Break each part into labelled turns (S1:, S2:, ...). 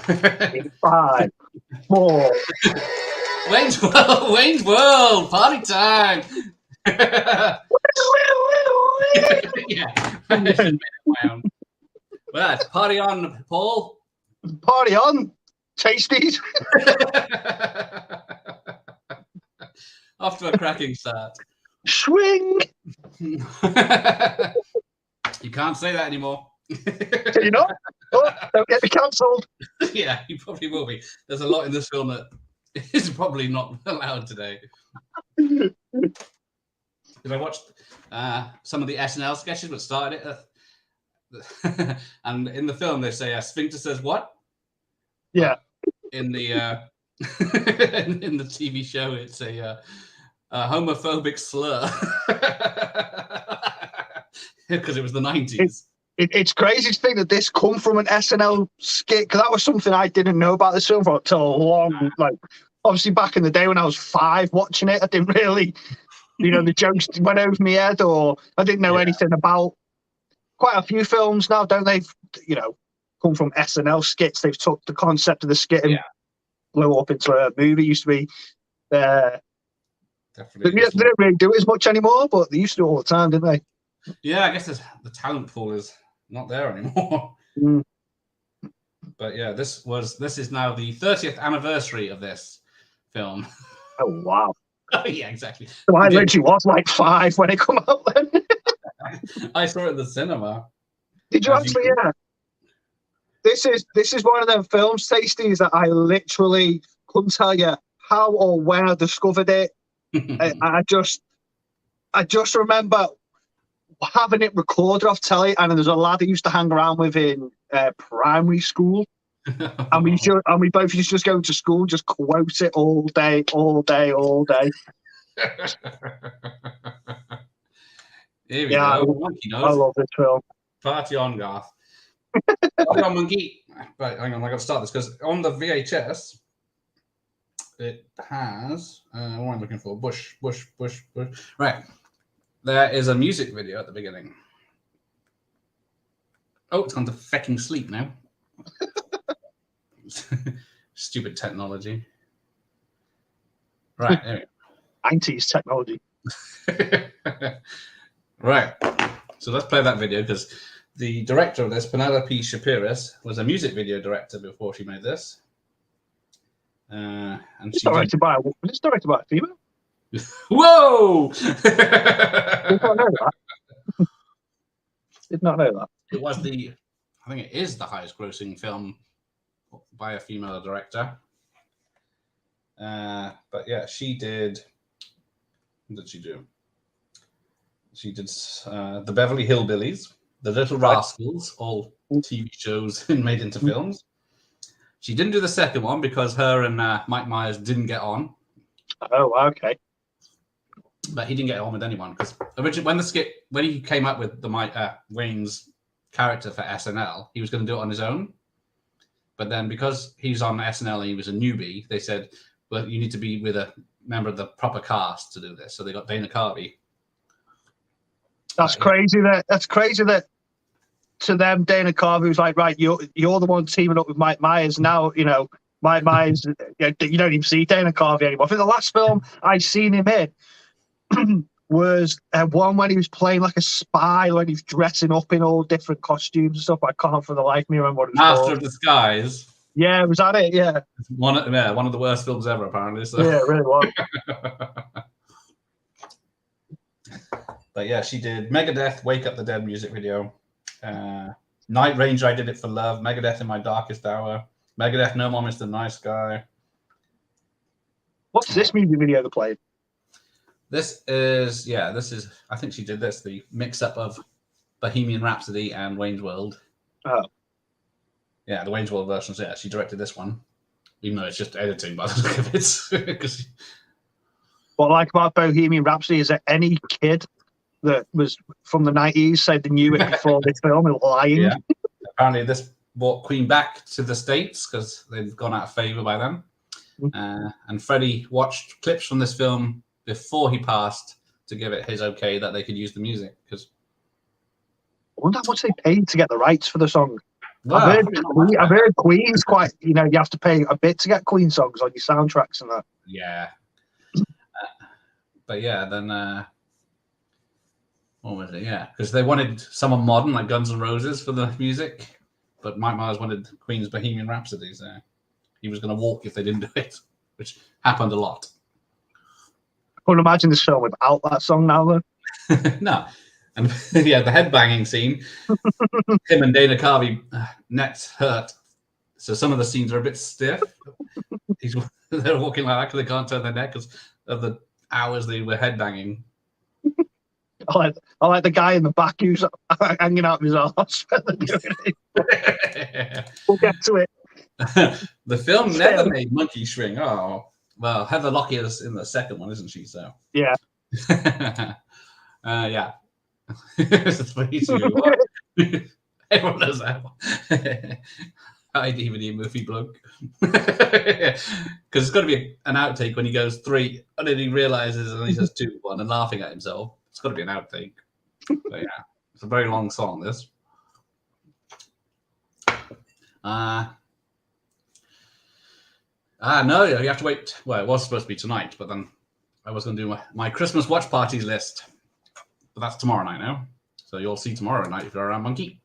S1: 5, 4.
S2: Wayne's World, party time. Yeah, I should have made it my own. Well, it's party on, Paul.
S1: Party on, tasties.
S2: Off to a cracking start.
S1: Swing.
S2: You can't say that anymore.
S1: Can you not? Oh, don't get me cancelled.
S2: Yeah, you probably will be. There's a lot in this film that is probably not allowed today. Because I watched some of the SNL sketches that started it, and in the film they say "Sphincter says what?"
S1: Yeah.
S2: In the in the TV show, it's a homophobic slur because it was the 90s.
S1: It's crazy to think that this come from an SNL skit, because that was something I didn't know about this film for until long. Like, obviously, back in the day when I was 5 watching it, I didn't really, the jokes went over my head, or I didn't know anything about quite a few films now, don't they? Come from SNL skits. They've took the concept of the skit and blew up into a movie. It used to be. Definitely. They don't really do it as much anymore, but they used to do it all the time, didn't they?
S2: Yeah, I guess the talent pool is not there anymore. But yeah, this is now the 30th anniversary of this film.
S1: Oh wow!
S2: Yeah, exactly.
S1: So I literally was like 5 when it came out. Then
S2: I saw it at the cinema.
S1: Did you actually? Yeah. This is one of them films, Tasties, that I literally couldn't tell you how or where I discovered it. I just remember having it recorded off telly, and there's a lad I used to hang around with in primary school, and we both used to just go to school, just quote it all day.
S2: Here we go.
S1: I love this film.
S2: Party on, Garth. Party on, monkey. Right, hang on, I got to start this because on the VHS it has what am I looking for? Bush. Right. There is a music video at the beginning. Oh, it's gone to fecking sleep now. Stupid technology. Right, there we go.
S1: 90s technology.
S2: Right. So let's play that video because the director of this, Penelope Shapiris, was a music video director before she made this. And
S1: it's directed by a female?
S2: Whoa!
S1: Did not know that. Did not know that.
S2: It was I think it is the highest grossing film by a female director. But yeah, she did. What did she do? She did The Beverly Hillbillies, The Little Rascals, all TV shows made into films. She didn't do the second one because her and Mike Myers didn't get on.
S1: Oh, okay.
S2: But he didn't get on with anyone because originally when he came up with the Wayne's character for SNL, he was going to do it on his own. But then because he's on SNL and he was a newbie, they said, well, you need to be with a member of the proper cast to do this. So they got Dana Carvey.
S1: That's crazy that to them, Dana Carvey was like, right, you're the one teaming up with Mike Myers. Now, Mike Myers, you don't even see Dana Carvey anymore. I think the last film I seen him in was one when he was playing like a spy, when he was dressing up in all different costumes and stuff. I can't for the life of me remember what it was
S2: Master
S1: called.
S2: of Disguise.
S1: Yeah, was that it? Yeah.
S2: One of the worst films ever, apparently. So.
S1: Yeah, it really was.
S2: But yeah, she did Megadeth, Wake Up the Dead music video. Night Ranger, I Did It for Love. Megadeth, In My Darkest Hour. Megadeth, No More Mr. Nice Guy.
S1: What's this music video they played?
S2: This is, I think she did this, the mix-up of Bohemian Rhapsody and Wayne's World.
S1: Oh.
S2: Yeah, the Wayne's World version, yeah, she directed this one. Even though it's just editing by the look of it.
S1: What I like about Bohemian Rhapsody is that any kid that was from the 90s said they knew it before this film and lying.
S2: Yeah. Apparently this brought Queen back to the States because they've gone out of favor by then. And Freddie watched clips from this film before he passed to give it his okay that they could use the music. Because
S1: I wonder how much they paid to get the rights for the song.
S2: Wow.
S1: I've heard Queen's quite. You have to pay a bit to get Queen songs on your soundtracks and that.
S2: Yeah. But yeah, then what was it? Yeah, because they wanted someone modern like Guns N' Roses for the music, but Mike Myers wanted Queen's Bohemian Rhapsody, so he was going to walk if they didn't do it, which happened a lot.
S1: I couldn't imagine this film without that song now, though.
S2: No. And yeah, the headbanging scene, him and Dana Carvey, necks hurt. So some of the scenes are a bit stiff. They're walking like that because they can't turn their neck because of the hours they were headbanging.
S1: I like the guy in the back who's hanging out of his arse. We'll get to it.
S2: The film never made Monkey String. Oh, well, Heather Locklear is in the second one, isn't she? So
S1: yeah.
S2: Yeah. Everyone knows that one. Hi, DVD movie bloke. Because it's got to be an outtake when he goes 3 and then he realizes and he says 2, 1 and laughing at himself. It's got to be an outtake. But yeah, it's a very long song, this. No, you have to wait. Well, it was supposed to be tonight, but then I was going to do my Christmas watch parties list. But that's tomorrow night now. So you'll see tomorrow night if you're around Monkey.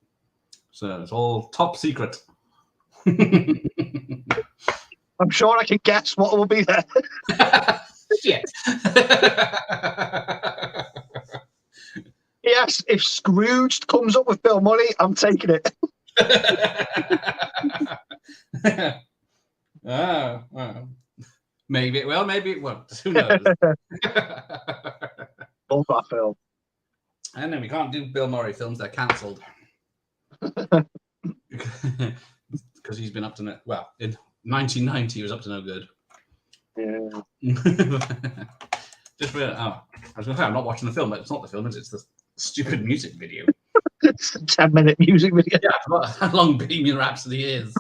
S2: So it's all top secret.
S1: I'm sure I can guess what will be there.
S2: Shit.
S1: Yes, if Scrooge comes up with Bill Murray, I'm taking it.
S2: Maybe it will, maybe it won't. Who knows?
S1: Love that film.
S2: And then we can't do Bill Murray films, they're cancelled. Because he's been up to well, in 1990 he was up to no good.
S1: Yeah.
S2: Just I was going to say I'm not watching the film, but it's not the film, it's the stupid music video.
S1: It's a 10-minute music video.
S2: Yeah, I forgot how long Bohemian Rhapsody is.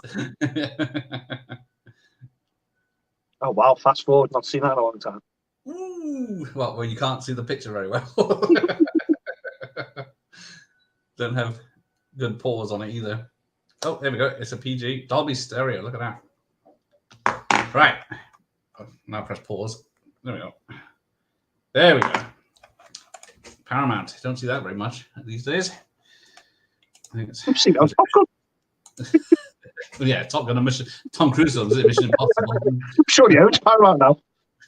S1: Oh wow! Fast forward, not seen that in a long time.
S2: Ooh, well, you can't see the picture very well. Don't have good pause on it either. Oh, there we go. It's a PG Dolby Stereo. Look at that. Right. Oh, now press pause. There we go. There we go. Paramount. Don't see that very much these days. I think it's.
S1: I've seen that.
S2: Yeah, Top Gun and Tom Cruise on Mission Impossible.
S1: I'm sure you owns Paramount now.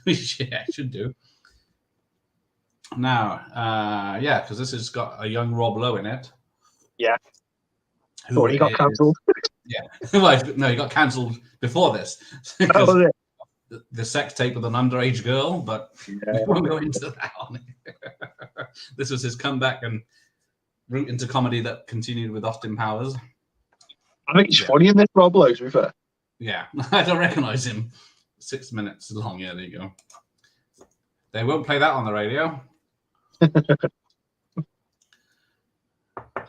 S2: Yeah, it should do. Now, yeah, because this has got a young Rob Lowe in it.
S1: Yeah. Or he got cancelled.
S2: Yeah. Well, no, he got cancelled before this.
S1: Oh,
S2: the sex tape with an underage girl, but we won't go into that one. This was his comeback and route into comedy that continued with Austin Powers.
S1: I think he's funny in this, Rob Lowe, to be fair.
S2: Yeah, I don't recognise him. 6 minutes long. Yeah, there you go. They won't play that on the radio.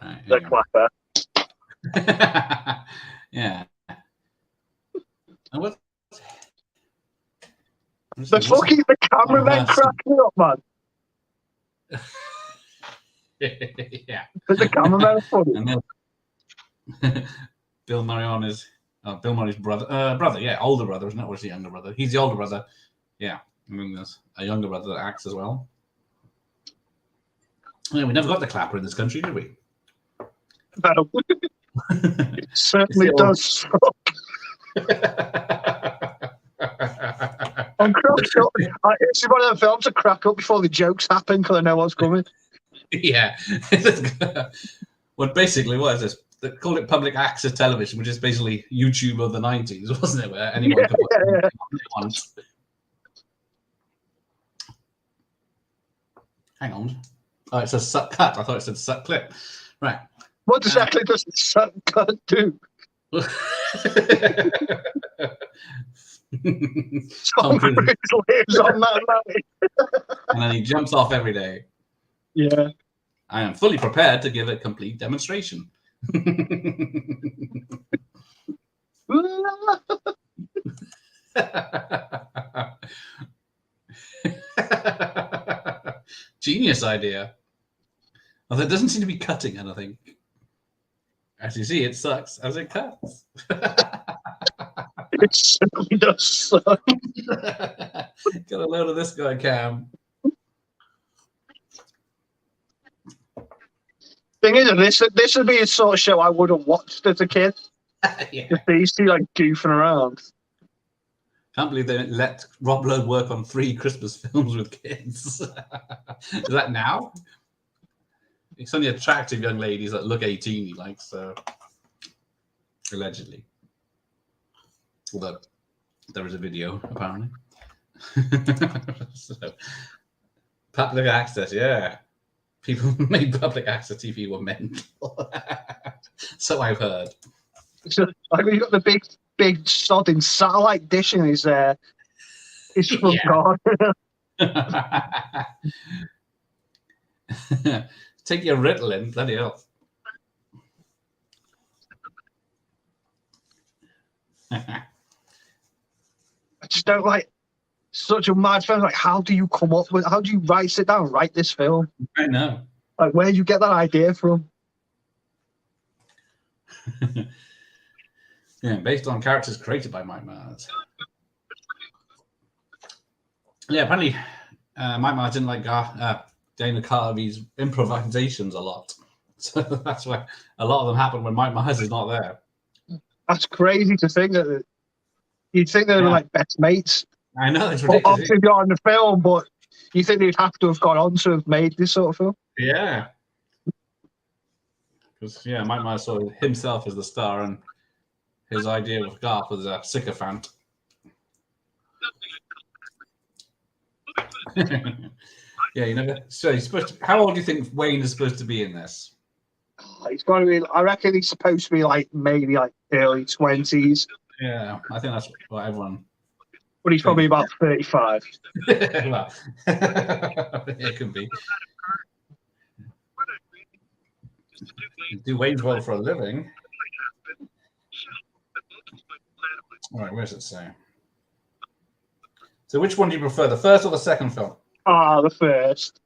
S2: Right,
S1: Don't clap there.
S2: Yeah. And what?
S1: The cameraman cracked me up, man.
S2: Yeah.
S1: But the cameraman funny.
S2: Bill Murray on his Bill Murray's brother, older brother, isn't it? Or is he younger brother? He's the older brother. Yeah, I mean, there's a younger brother that acts as well. Yeah, we never got the clapper in this country, did we?
S1: No. It certainly does suck. I'm cracked up. It's one of the films that crack up before the jokes happen because I know what's coming.
S2: Yeah. Well, basically, what is this? They called it public access television, which is basically YouTube of the 90s, wasn't it? Where anyone could put it on. Hang on. Oh, it says suck cut. I thought it said suck clip. Right.
S1: What exactly does the suck cut do? Tom Cruise lives on that line.
S2: And then he jumps off every day.
S1: Yeah.
S2: I am fully prepared to give a complete demonstration. Genius idea. Although it doesn't seem to be cutting anything. As you see, it sucks as it cuts.
S1: It certainly does suck.
S2: Get a load of this guy, Cam.
S1: Thing is, this would be a sort of show I would have watched as a kid.
S2: Yeah.
S1: If these two like goofing around.
S2: Can't believe they let Rob Lowe work on 3 Christmas films with kids. Is that now? It's only attractive young ladies that look 18, like, so allegedly. Although there is a video, apparently. So, public access, yeah. People who made public access TV were mental. So I've heard.
S1: So, like, we've got the big sodding satellite dish in his front garden.
S2: Take your Ritalin, bloody hell.
S1: I just don't like such a mad film. Like, how do you come up with? How do you sit down and write this film?
S2: I know.
S1: Like, where do you get that idea from?
S2: Yeah, based on characters created by Mike Myers. Yeah, apparently Mike Myers didn't like Dana Carvey's improvisations a lot. So that's why a lot of them happen when Mike Myers is not there.
S1: That's crazy to think that you'd think they were like best mates.
S2: I know, it's ridiculous.
S1: Obviously not in the film, but you think they'd have to have gone on to have made this sort of film?
S2: Yeah. Because, Mike Myers saw himself as the star, and his idea of Garth was a sycophant. Yeah, you never. So he's supposed to. How old do you think Wayne is supposed to be in this?
S1: He's got to be. I reckon he's supposed to be like maybe like early 20s.
S2: Yeah, I think that's what everyone.
S1: But he's probably about 35.
S2: Well, it could be. Do Wayne's World for a living. All right, where's it say? So, which one do you prefer, the first or the second film?
S1: The first.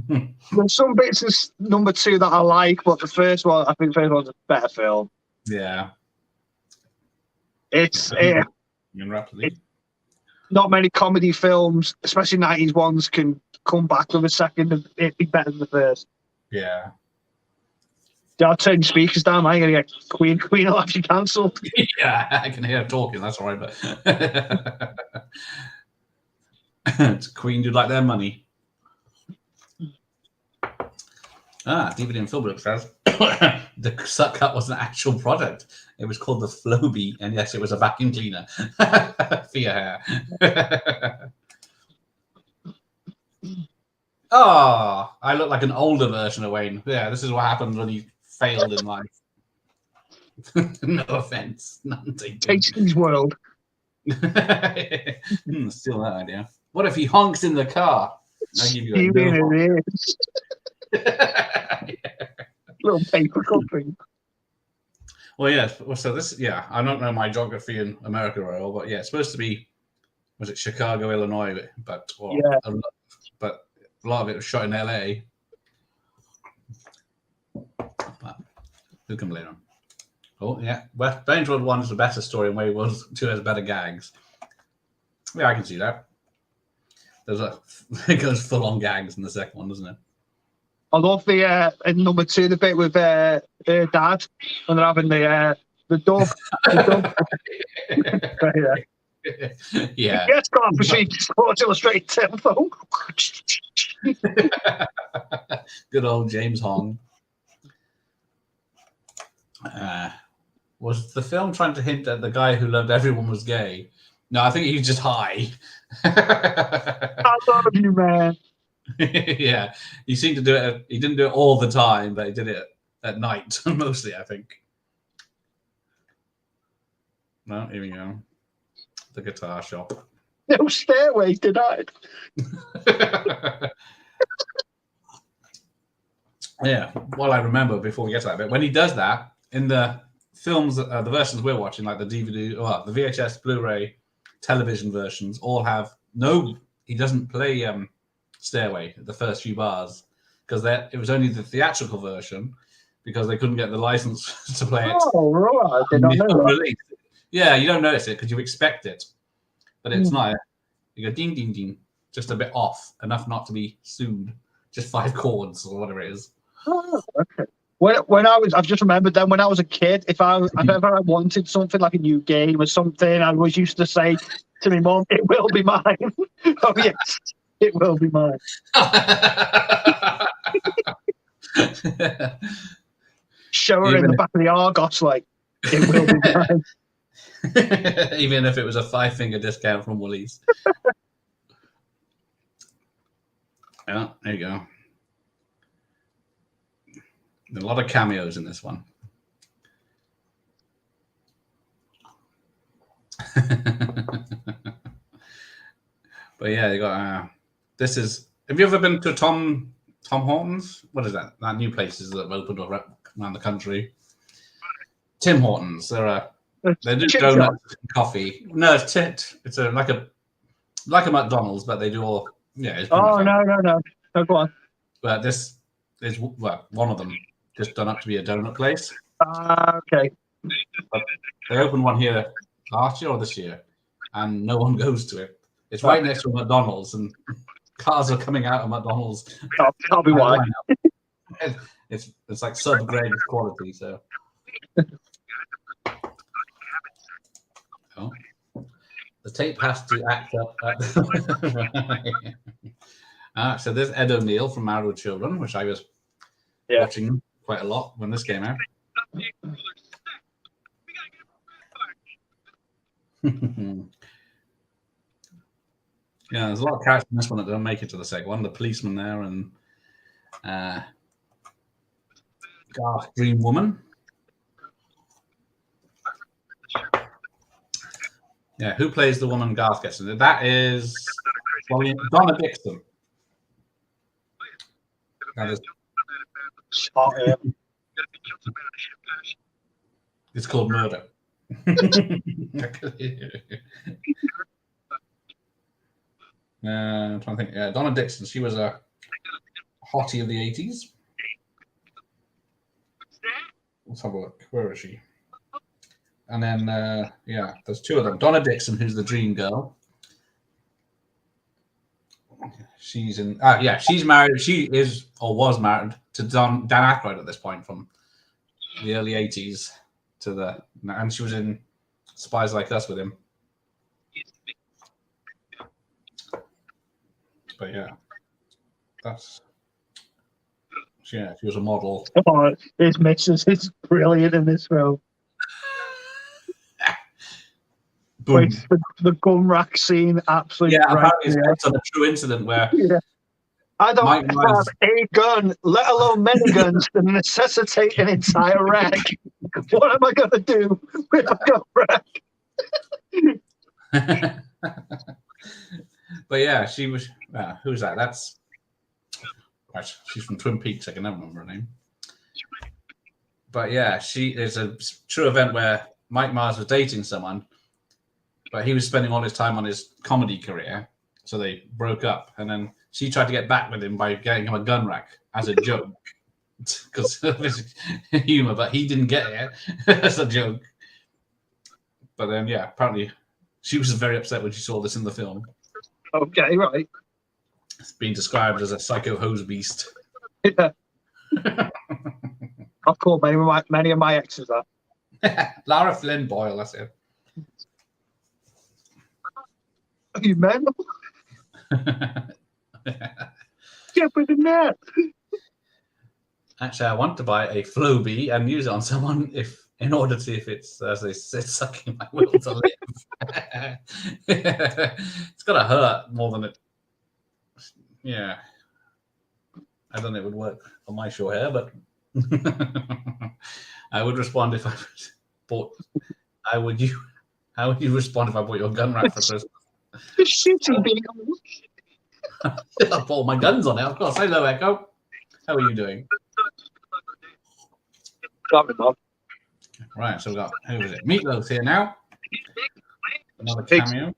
S1: There's some bits of number 2 that I like, but the first one, I think the first one's a better film.
S2: Yeah.
S1: It's not many comedy films, especially 90s ones, can come back with a second and it'd be better than the first.
S2: Yeah.
S1: I'll turn your speakers down. I'm going to get Queen will have you cancelled.
S2: Yeah, I can hear her talking. That's all right. But Queen do like their money. DVD and Filmbook says the suck cut was an actual product. It was called the Flowbee, and yes, it was a vacuum cleaner for your hair. Oh, I look like an older version of Wayne. Yeah, this is what happens when he failed in life. No offense, none taken.
S1: Tasting's World.
S2: Steal that idea. What if he honks in the car? I'll give you a no
S1: yeah. Little paper cupping.
S2: Well, yeah. So this, I don't know my geography in America at all, but yeah, it's supposed to be. Was it Chicago, Illinois? But a lot of it was shot in LA. But who can blame him? Oh yeah, Wayne's World 1 is the better story, and Wayne's World 2 has better gags. Yeah, I can see that. It goes full on gags in the second one, doesn't it?
S1: I love the in number 2 the bit with her dad when they're having the dub.
S2: Yeah.
S1: Yes, Grant Machine Sports Illustrated tempo.
S2: Good old James Hong. Was the film trying to hint at the guy who loved everyone was gay? No, I think he's just high.
S1: I love you, man.
S2: Yeah, he seemed to do it. He didn't do it all the time, but he did it at night mostly, I think. No, here we go. The guitar shop.
S1: No stairway denied.
S2: Yeah, well, I remember before we get to that bit, when he does that in the films, the versions we're watching, like the DVD, or the VHS, Blu-ray, television versions, all have he doesn't play Stairway, the first few bars, because it was only the theatrical version because they couldn't get the license to play it.
S1: Oh, right. I did not know that.
S2: Release. Yeah, you don't notice it because you expect it, but it's not. You go ding, ding, ding, just a bit off, enough not to be sued. Just 5 chords or whatever it is.
S1: Oh, okay. I've just remembered then when I was a kid, if ever I wanted something like a new game or something, I always used to say to my mum, "It will be mine." Oh yes, it will be mine. Show her in the back of the Argos, like, it will be mine.
S2: Even if it was a 5-finger discount from Woolies. Yeah, there you go. A lot of cameos in this one. But yeah, you got this is. Have you ever been to Tom Hortons? What is that? That new places that have opened around the country. Tim Hortons. They do donuts and coffee. No, it's like a McDonald's, but they do all. Yeah. It's
S1: no. No, go on.
S2: But this is one of them, just done up to be a donut place.
S1: Okay.
S2: But they opened one here last year or this year, and no one goes to it. It's right next to a McDonald's, and cars are coming out of McDonald's.
S1: That'll be why.
S2: It's like sub-grade quality. So. Oh. The tape has to act up. So there's Ed O'Neill from Married with Children, which I was watching quite a lot when this came out. Yeah, there's a lot of characters in this one that don't make it to the second one. The policeman there and Garth Dream Woman. Yeah, who plays the woman Garth gets in? That is Donna Dixon. That is. It's called Murder. I'm trying to think. Yeah, Donna Dixon. She was a hottie of the 80s. Let's have a look. Where is she? And then, there's 2 of them. Donna Dixon, who's the dream girl. She's in. She's married. She is or was married to Dan Aykroyd at this point from the early 80s and she was in Spies Like Us with him. But yeah, she was a model.
S1: Oh, his missus is brilliant in this film. Wait, the gun rack scene, absolutely.
S2: Yeah, apparently it's based on a true incident where
S1: I don't have a gun, let alone many guns, to necessitate an entire rack. What am I going to do with a gun rack?
S2: But yeah, she was. Who's that? She's from Twin Peaks. I can never remember her name. But yeah, she is a true event where Mike Myers was dating someone, but he was spending all his time on his comedy career, so they broke up. And then she tried to get back with him by getting him a gun rack as a joke, because of his humor, but he didn't get it as a joke. But then, yeah, apparently she was very upset when she saw this in the film.
S1: Okay, right.
S2: It's being described as a psycho hose beast.
S1: Yeah. I've called many of my exes that.
S2: Lara Flynn Boyle, that's it.
S1: Are you mental? Get with the net.
S2: Actually, I want to buy a Flowbee and use it on someone in order to see if it's, as they say, sucking my will to live. It's got to hurt more than it. Yeah. I don't know if it would work on my short hair, but I would respond if I bought. How would you respond if I bought your gun rack for Christmas?
S1: The shooting being.
S2: I put all my guns on it, of course. Hello, Echo. How are you doing? Right, so we got, who is it? Meatloaf here now. Another cameo.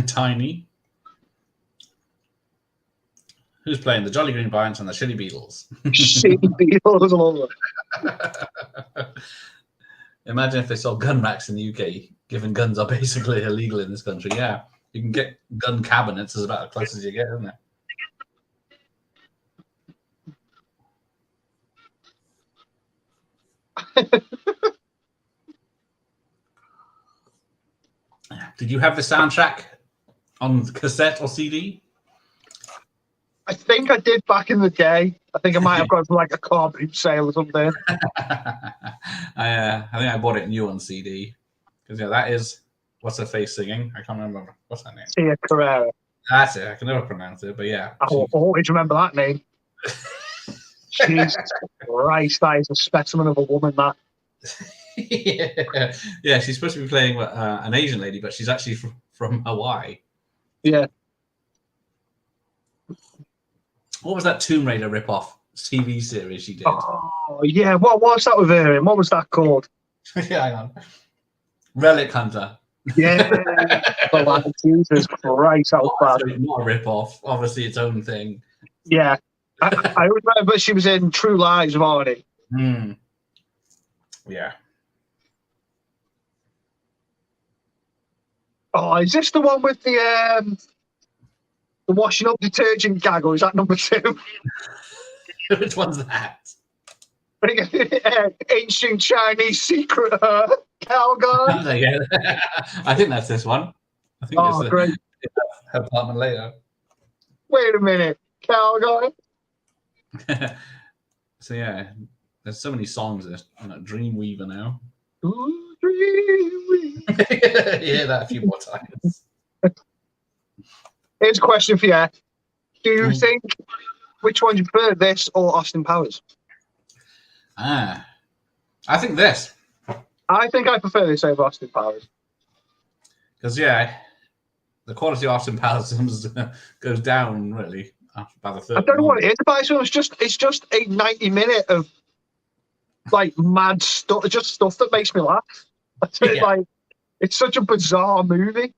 S2: Tiny. Who's playing the Jolly Green Giants and the Shitty Beatles?
S1: Shitty Beatles, I love it.
S2: Imagine if they sold gun racks in the UK, given guns are basically illegal in this country. Yeah, you can get gun cabinets, is about as close as you get, isn't it? Did you have the soundtrack on cassette or CD?
S1: I think I did back in the day. I think I might have gone for like a car boot sale or something.
S2: I think I bought it new on CD. Because that is, what's her face singing? I can't remember. What's her name?
S1: Tia Carrera.
S2: That's it. I can never pronounce it, but yeah.
S1: I will always remember that name. Jesus Christ, that is a specimen of a woman, that.
S2: Yeah, she's supposed to be playing an Asian lady, but she's actually from Hawaii.
S1: Yeah.
S2: What was that Tomb Raider rip-off TV series she did?
S1: Oh, yeah. What was that with her? What was that called?
S2: Yeah, hang on. Relic Hunter.
S1: Yeah. Oh, Jesus Christ, that was bad.
S2: Not a rip-off. Obviously, its own thing.
S1: Yeah. I remember she was in True Lies of Arnie.
S2: Yeah.
S1: Oh, is this the one with the washing up detergent gag, or is that number 2?
S2: Which one's that?
S1: Ancient Chinese secret cow guy.
S2: Yeah. I think that's this one. I think it's
S1: great.
S2: Her apartment later.
S1: Wait a minute, cow guy.
S2: So yeah, there's so many songs. There's Dreamweaver now.
S1: Ooh, Dreamweaver.
S2: Yeah, that a few more times.
S1: Here's a question for you. Do you think, which one do you prefer, this or Austin Powers?
S2: I think this.
S1: I think I prefer this over Austin Powers.
S2: Because, yeah, the quality of Austin Powers goes down, really, by the third.
S1: I don't know what it is about it. It's just a 90-minute of, like, mad stuff, just stuff that makes me laugh. Like, it's such a bizarre movie.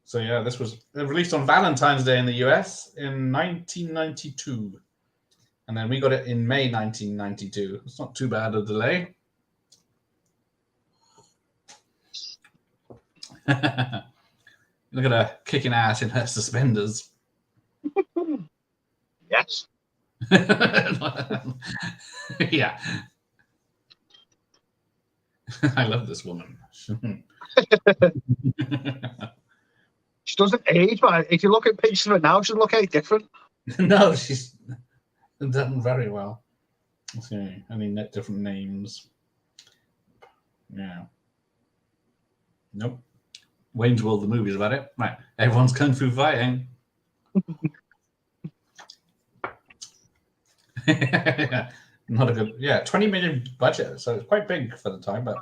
S2: So, yeah, this was released on Valentine's Day in the US in 1992. And then we got it in May 1992. It's not too bad a delay. Look at her kicking ass in her suspenders.
S1: Yes.
S2: Yeah. I love this woman.
S1: She doesn't age, man. If you look at pictures of her now, she doesn't look any different.
S2: No, she's done very well. Let's see, any different names? Yeah. Nope. Wayne's World, the movie, is about it. Right. Everyone's kung fu fighting. Not a good, 20 million budget, so it's quite big for the time, but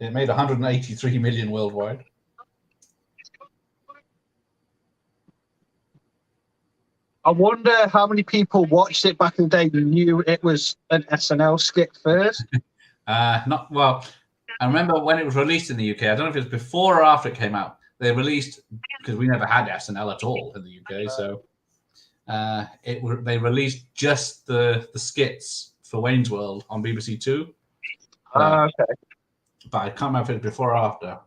S2: it made 183 million worldwide.
S1: I wonder how many people watched it back in the day who knew it was an SNL skit first.
S2: Not well. I remember when it was released in the UK. I don't know if it was before or after it came out. They released, because we never had SNL at all in the UK, so they released just the skits for Wayne's World on BBC Two.
S1: Okay.
S2: But I can't remember if it was before or after.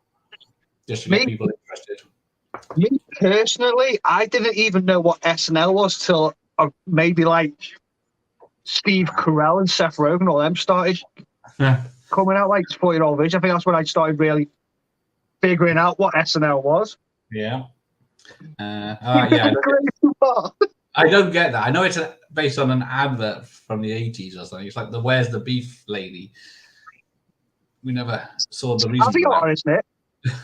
S2: Just to get people interested.
S1: Me personally, I didn't even know what SNL was till maybe like Steve Carell and Seth Rogen, all them started coming out, like 40-year-old vision. I think that's when I started really figuring out what SNL was.
S2: Yeah. Yeah. I don't get that. I know it's based on an advert from the 80s or something. It's like the Where's the Beef lady. We never saw the reason.
S1: I'll be honest, Nick.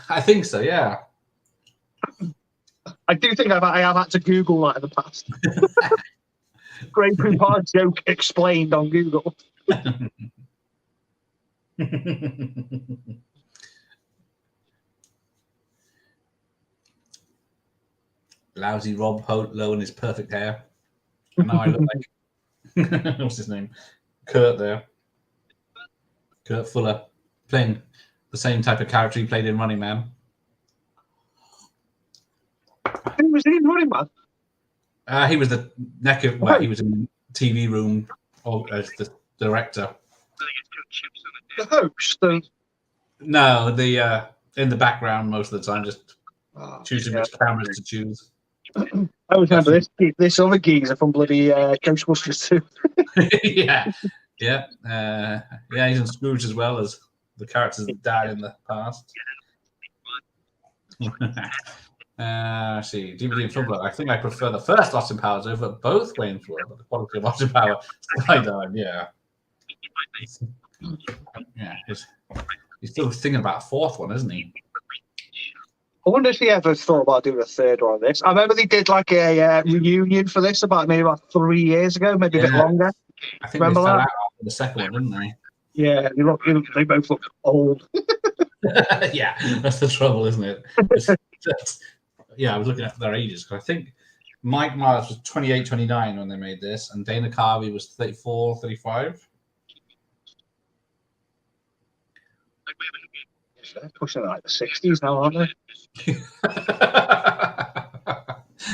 S2: I think so, yeah.
S1: I do think I have had to Google that in the past. Great Poupon joke explained on Google.
S2: Lousy Rob Lowe and his perfect hair. And now I look like what's his name? Kurt there. Kurt Fuller, playing the same type of character he played in Running Man.
S1: Who was he in Running Man?
S2: He was the neck of, well, he was in the TV room as the director.
S1: The host.
S2: No, the in the background most of the time, just choosing which cameras to choose.
S1: I always remember this other geezer from bloody Ghostbusters 2.
S2: Yeah, he's in Scrooge as well as the characters that died in the past. See, DVD and film. I think I prefer the first Austin Powers over both Wayne's World, but the quality of Austin Power Skydive, yeah. He's still thinking about a fourth one, isn't he?
S1: I wonder if he ever thought about doing a third one of this. I remember they did like a reunion for this maybe about 3 years ago, maybe a bit longer.
S2: I think remember they fell out after the second one, didn't they?
S1: Yeah, they both look old.
S2: Yeah, that's the trouble, isn't it? I was looking at their ages because I think Mike Myers was 28, 29 when they made this, and Dana Carvey was 34, 35.
S1: They're pushing like the 60s now, aren't they?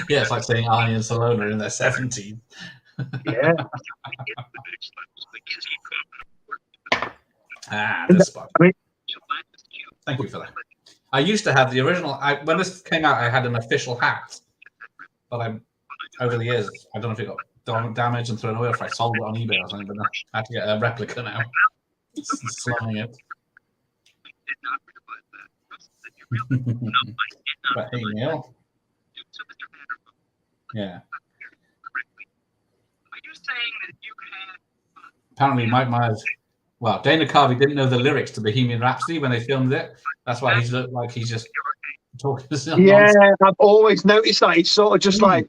S2: Yeah, it's like saying Arnie and Stallone are in their 70s.
S1: Yeah.
S2: This spot. Thank you for that. I used to have the original. When this came out, I had an official hat, but over the years, I don't know if it got damaged and thrown away, or if I sold it on eBay or something. But I had to get a replica now. Slamming it. But hey, Neil. Yeah. Apparently, Mike Myers. Well, Dana Carvey didn't know the lyrics to Bohemian Rhapsody when they filmed it. That's why he's looked like he's just talking to someone.
S1: Yeah, I've always noticed that. He's sort of just like...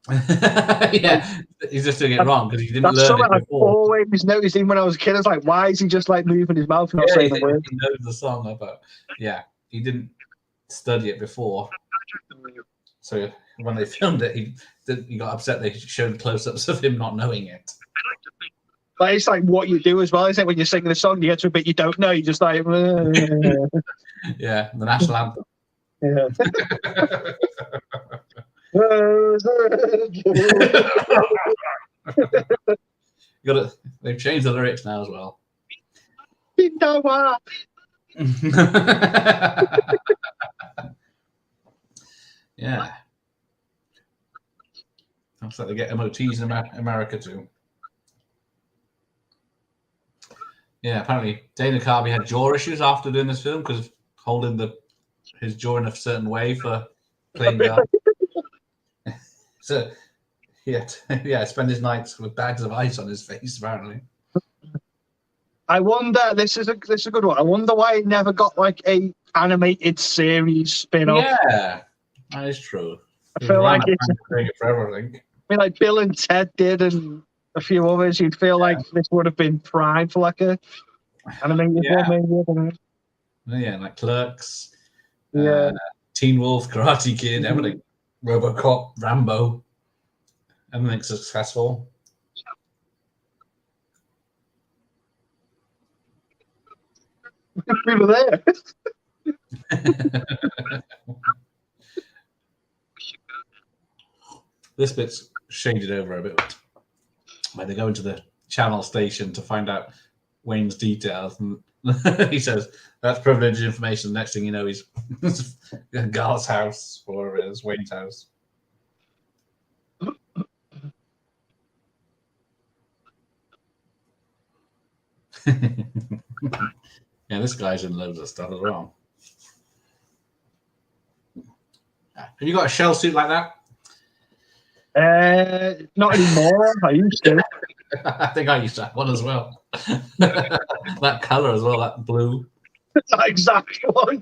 S2: Yeah, he's just doing it wrong because he didn't learn it before.
S1: I've always noticed him when I was a kid. I was like, why is he just like moving his mouth and not saying the words?
S2: He knows the song, but he didn't study it before. So when they filmed it, he got upset. They showed close-ups of him not knowing it.
S1: But it's like what you do as well, isn't it? When you're singing a song, you get to a bit you don't know. You just like,
S2: yeah, the national anthem.
S1: Yeah.
S2: They've changed the lyrics now as well. Yeah. Looks like they get MOTs in America too. Yeah, apparently Dana Carvey had jaw issues after doing this film because holding his jaw in a certain way for playing God. So, spend his nights with bags of ice on his face, apparently.
S1: I wonder, this is a good one. I wonder why it never got like a animated series spin-off.
S2: Yeah, that is true.
S1: I feel like it's
S2: forever, I think.
S1: I mean, like Bill and Ted did, and a few others. You'd feel like this would have been prime for like a animated one, maybe.
S2: Yeah, like Clerks,
S1: yeah,
S2: Teen Wolf, Karate Kid, everything. RoboCop, Rambo, everything successful.
S1: We were there.
S2: This bit's shaded over a bit when they go into the channel station to find out Wayne's details, and he says that's privileged information. The next thing you know, he's in Garth's house or his Wayne's house. Yeah, this guy's in loads of stuff as well. Have you got a shell suit like that?
S1: Not anymore. I used to.
S2: I think I used to have one as well. That color as well, that blue.
S1: That exact one.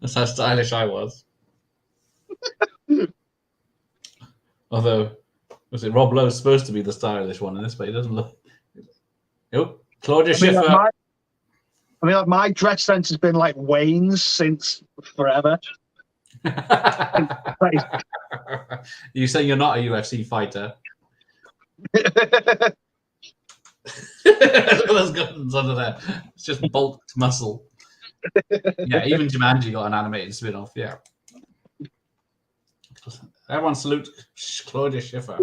S2: That's how stylish I was. Although, was it Rob Lowe's supposed to be the stylish one in this, but he doesn't look. Nope. Claudia Schiffer.
S1: My dress sense has been like Wayne's since forever.
S2: You say you're not a UFC fighter. Look at those guns under there. It's just bulked muscle. Yeah, even Jumanji got an animated spin-off. Yeah. Everyone salute Claudia Schiffer.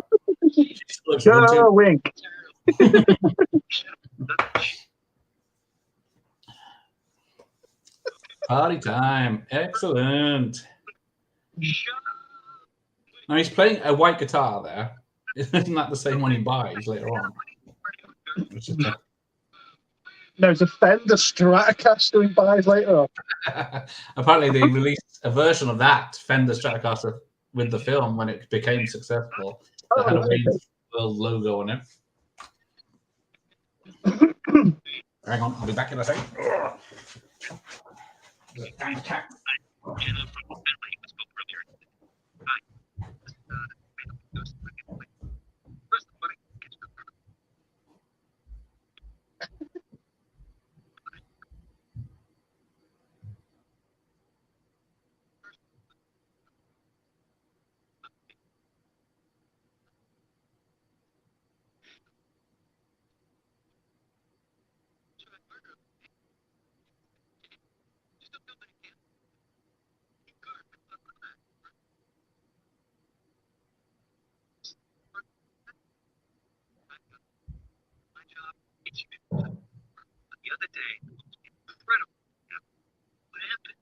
S1: Go, wink.
S2: Party time. Excellent. Now he's playing a white guitar there. Isn't that the same one he buys later on?
S1: No, it's a Fender Stratocaster he buys later on.
S2: Apparently, they released a version of that Fender Stratocaster with the film when it became successful. That had a Wayne's World logo on it. Hang on, I'll be back in a second.
S3: The other day, incredible. What happened?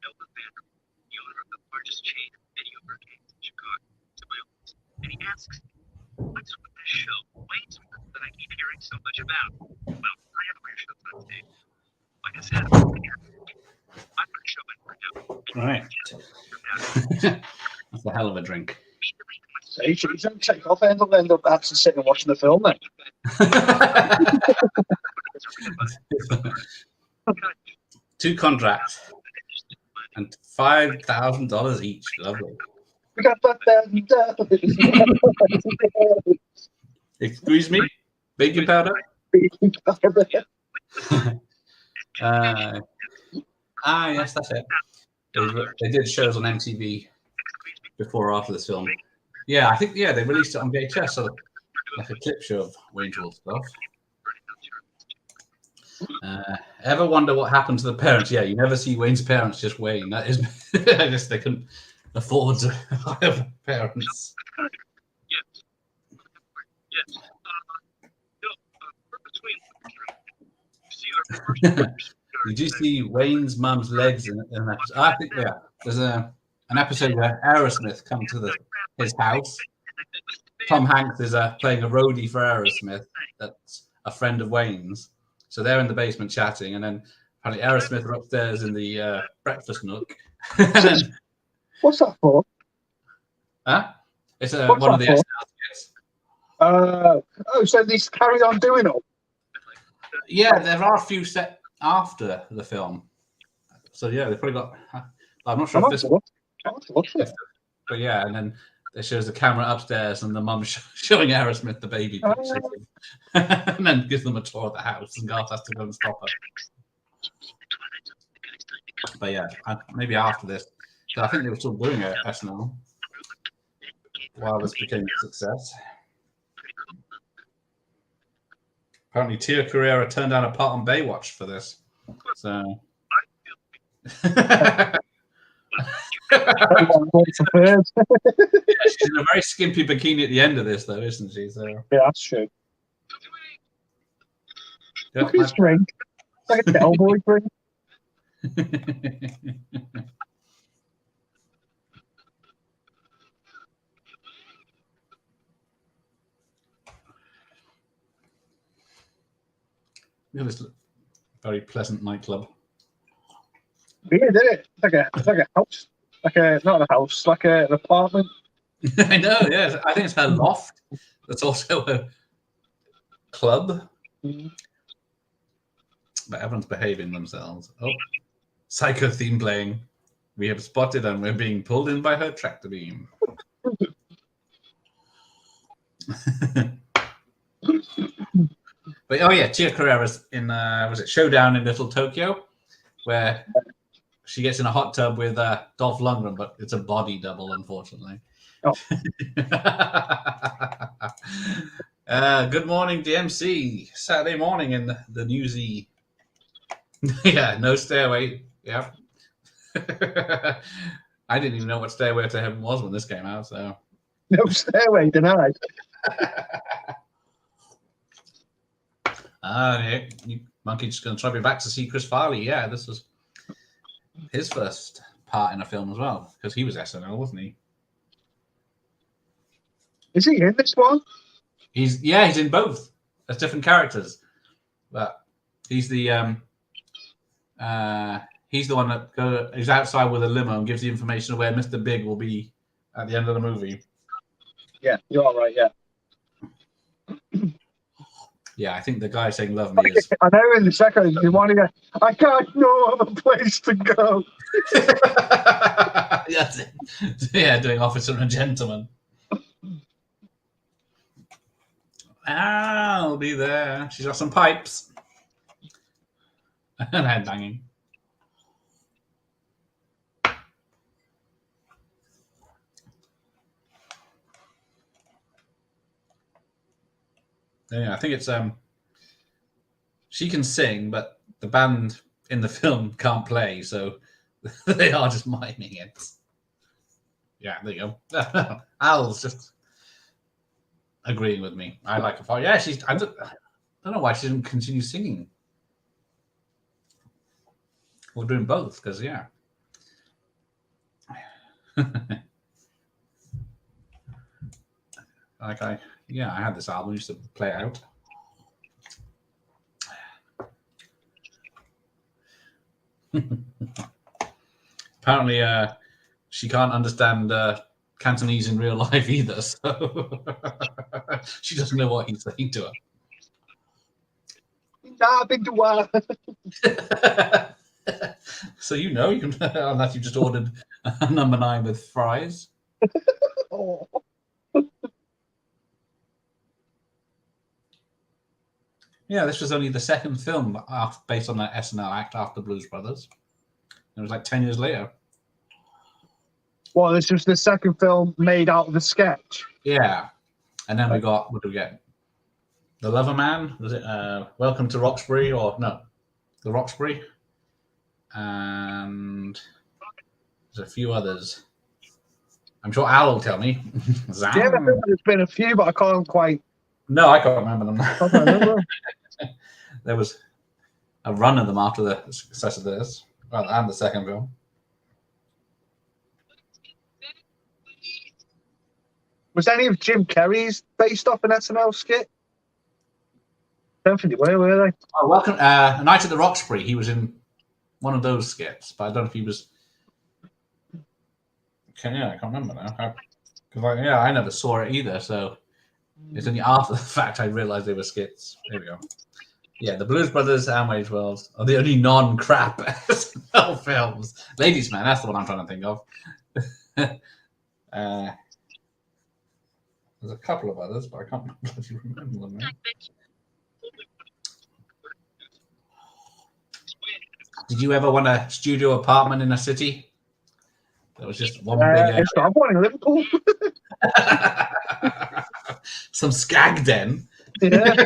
S3: Noah Banner, the owner of the largest chain of video arcades in Chicago, to my office, and he asks me, "What's with this show, Wayne's World, that I keep hearing so much about?" Well, I have a clear show on stage. Like I said, I'm going to show it for now.
S2: Right. That's a hell of a drink.
S1: He shouldn't take off, end up actually sitting and watching the film then.
S2: 2 contracts and $5,000 each. Lovely.
S1: We got $5,000.
S2: Excuse me? Baking powder? Yes, that's it. They did shows on MTV before or after this film. Yeah, I think they released it on VHS, so like a clip show of Wayne's World stuff. Ever wonder what happened to the parents? Yeah, you never see Wayne's parents just Wayne. That is, I guess they couldn't afford to hire parents. Did you see Wayne's mum's legs in an episode? I think there's an episode where Aerosmith come to his house. Tom Hanks is playing a roadie for Aerosmith. That's a friend of Wayne's. So they're in the basement chatting, and then apparently Aerosmith are upstairs in the breakfast nook. Then,
S1: what's that for?
S2: Huh? It's one of the SNL skits.
S1: So they carry on doing it?
S2: Yeah, there are a few set after the film. So yeah, they've probably got. I'm not sure if this. But yeah, and then it shows the camera upstairs and the mum showing Aerosmith the baby picture. And then gives them a tour of the house, and Garth has to go and stop her. But yeah, maybe after this. So I think they were still doing it at SNL while this became a success. Apparently, Tia Carrera turned down a part on Baywatch for this. So. Yeah, she's in a very skimpy bikini at the end of this, though, isn't she? So
S1: yeah, that's true. Look at his drink. It's like a cowboy drink.
S2: Look at this very pleasant nightclub.
S1: Weird, isn't it? It's like a house. Not a house, like an apartment.
S2: I know, yeah. I think it's her loft. That's also a club.
S1: Mm-hmm.
S2: But everyone's behaving themselves. Oh, psycho theme playing. We have spotted and we're being pulled in by her tractor beam. But oh yeah, Tia Carrera's in was it Showdown in Little Tokyo, where she gets in a hot tub with Dolph Lundgren, but it's a body double, unfortunately.
S1: Oh.
S2: Good morning, DMC. Saturday morning in the Newsy. Yeah, no stairway. Yeah. I didn't even know what Stairway to Heaven was when this came out. So
S1: No stairway denied.
S2: Yeah, Monkey just going to try me back to see Chris Farley. Yeah, this was his first part in a film as well, because he was SNL, wasn't he?
S1: Is he in this one?
S2: He's in both as different characters, but he's the one that is outside with a limo and gives the information of where Mr. Big will be at the end of the movie.
S1: Yeah, you're all right. Yeah.
S2: Yeah, I think the guy saying "Love Me" is.
S1: I know in the second you want to go. I got no other place to go.
S2: Yeah, doing Officer and Gentleman. I'll be there. She's got some pipes and head banging. Yeah, I think it's she can sing, but the band in the film can't play, so they are just miming it. Yeah, there you go. Al's just agreeing with me. I like her. Yeah, I don't know why she didn't continue singing. We're doing both because yeah. I had this album. I used to play it out. Apparently, she can't understand Cantonese in real life either, so she doesn't know what he's saying to her. So you can, unless you just ordered a number 9 with fries.
S1: Oh.
S2: Yeah, this was only the second film based on that SNL act after Blues Brothers. It was like 10 years later.
S1: Well, this was the second film made out of the sketch.
S2: Yeah. And then we got, what do we get? The Lover Man? Was it Welcome to Roxbury? Or no, The Roxbury? And there's a few others. I'm sure Al will tell me.
S1: Yeah, there's been a few, but I can't quite.
S2: No, I can't remember them.
S1: I can't remember.
S2: There was a run of them after the success of this, and the second film.
S1: Was any of Jim Carrey's based off an SNL skit? I don't think they were they?
S2: Oh, welcome. A Night at the Roxbury. He was in one of those skits, but I don't know if he was. I can't remember now. Because I never saw it either, so it's only after the fact I realised they were skits. There we go. Yeah, the Blues Brothers and Wayne's World are the only non-crap SNL films. Ladies Man, that's the one I'm trying to think of. There's a couple of others, but I can't remember them now. Did you ever want a studio apartment in a city? That was just one big.
S1: I've one in Liverpool.
S2: Some skag den.
S1: Yeah.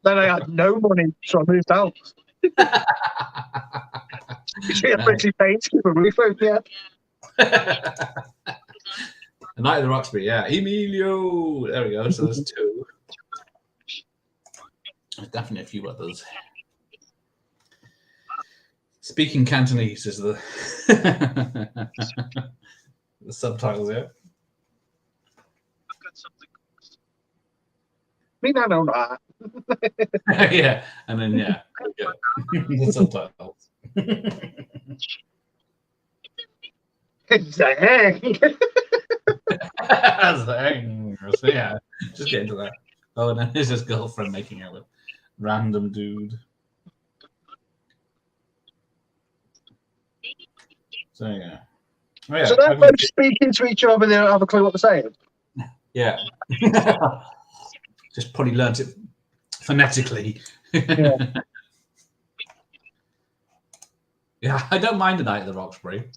S1: Then I had no money, so I moved out. She had pretty paid to keep a roof over here.
S2: The Night of the Roxbury, yeah. Emilio. There we go. So there's 2. There's definitely a few others. Speaking Cantonese is the the subtitles, yeah.
S3: I've got something.
S1: Me, I know that.
S2: Yeah, and then the subtitles.
S1: Zang.
S2: Zang. Yeah, just get into that. Oh, and then there's his girlfriend making out with random dude. So yeah. Oh, yeah.
S1: So they're both speaking to each other. They don't have a clue what they're saying.
S2: Yeah. Just probably learnt it phonetically.
S1: Yeah.
S2: Yeah, I don't mind A Night at the Roxbury.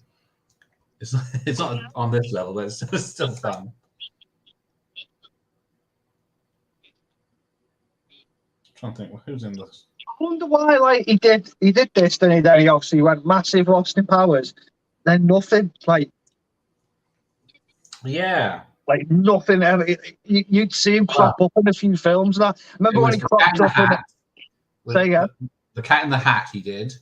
S2: It's not on this level, but it's still fun. I'm trying to think, who's in this?
S1: I wonder why, he did this, then he obviously went massive Austin Powers, then nothing.
S2: Yeah.
S1: Like nothing ever. You'd see him crop up in a few films. That remember when he cropped up in say again?
S2: The Cat in the Hat he did.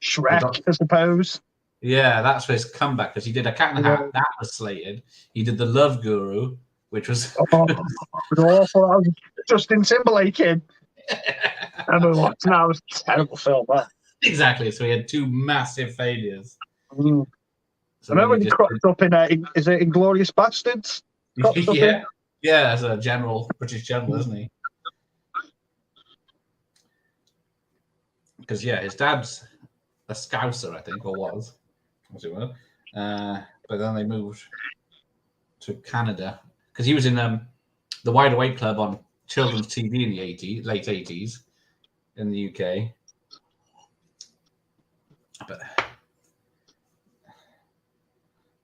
S1: Shrek, I suppose.
S2: Yeah, that's his comeback because he did a Cat in the Hat that was slated. He did the Love Guru, which was
S1: awful. That was Justin Timberlake in. I remember watching that. It was a terrible film. That.
S2: Exactly. So he had two massive failures.
S1: So I remember when he cropped up in is it Inglourious Bastards?
S2: Yeah, as a British general, isn't he? Because his dad's a Scouser, I think, or was. But then they moved to Canada because he was in the Wide Awake Club on children's TV in the late 80s in the UK.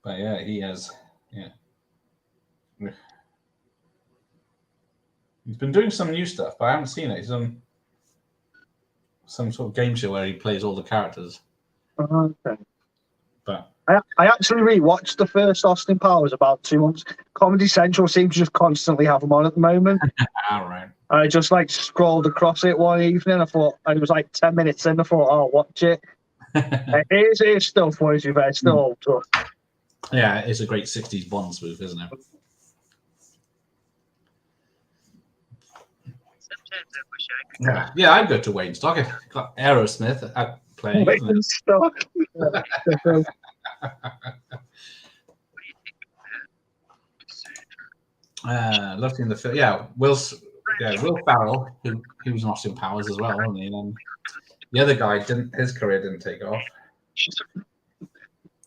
S2: But yeah, he has he's been doing some new stuff, but I haven't seen it. He's on some sort of game show where he plays all the characters.
S1: Okay.
S2: But
S1: I actually rewatched the first Austin Powers about 2 months. Comedy Central seems to just constantly have them on at the moment.
S2: All right.
S1: I just scrolled across it one evening. I thought I was 10 minutes in. I thought, I'll watch it. It is still funny, to be fair. It's still old stuff.
S2: Yeah, it's a great 60s Bond spoof, isn't it? Yeah, I'd go to Wayne Stock. Got Aerosmith playing.
S1: Wayne Stock.
S2: Loved in the film. Yeah, Will Ferrell, who was in Austin Powers as well, wasn't he? And then the other guy his career didn't take off.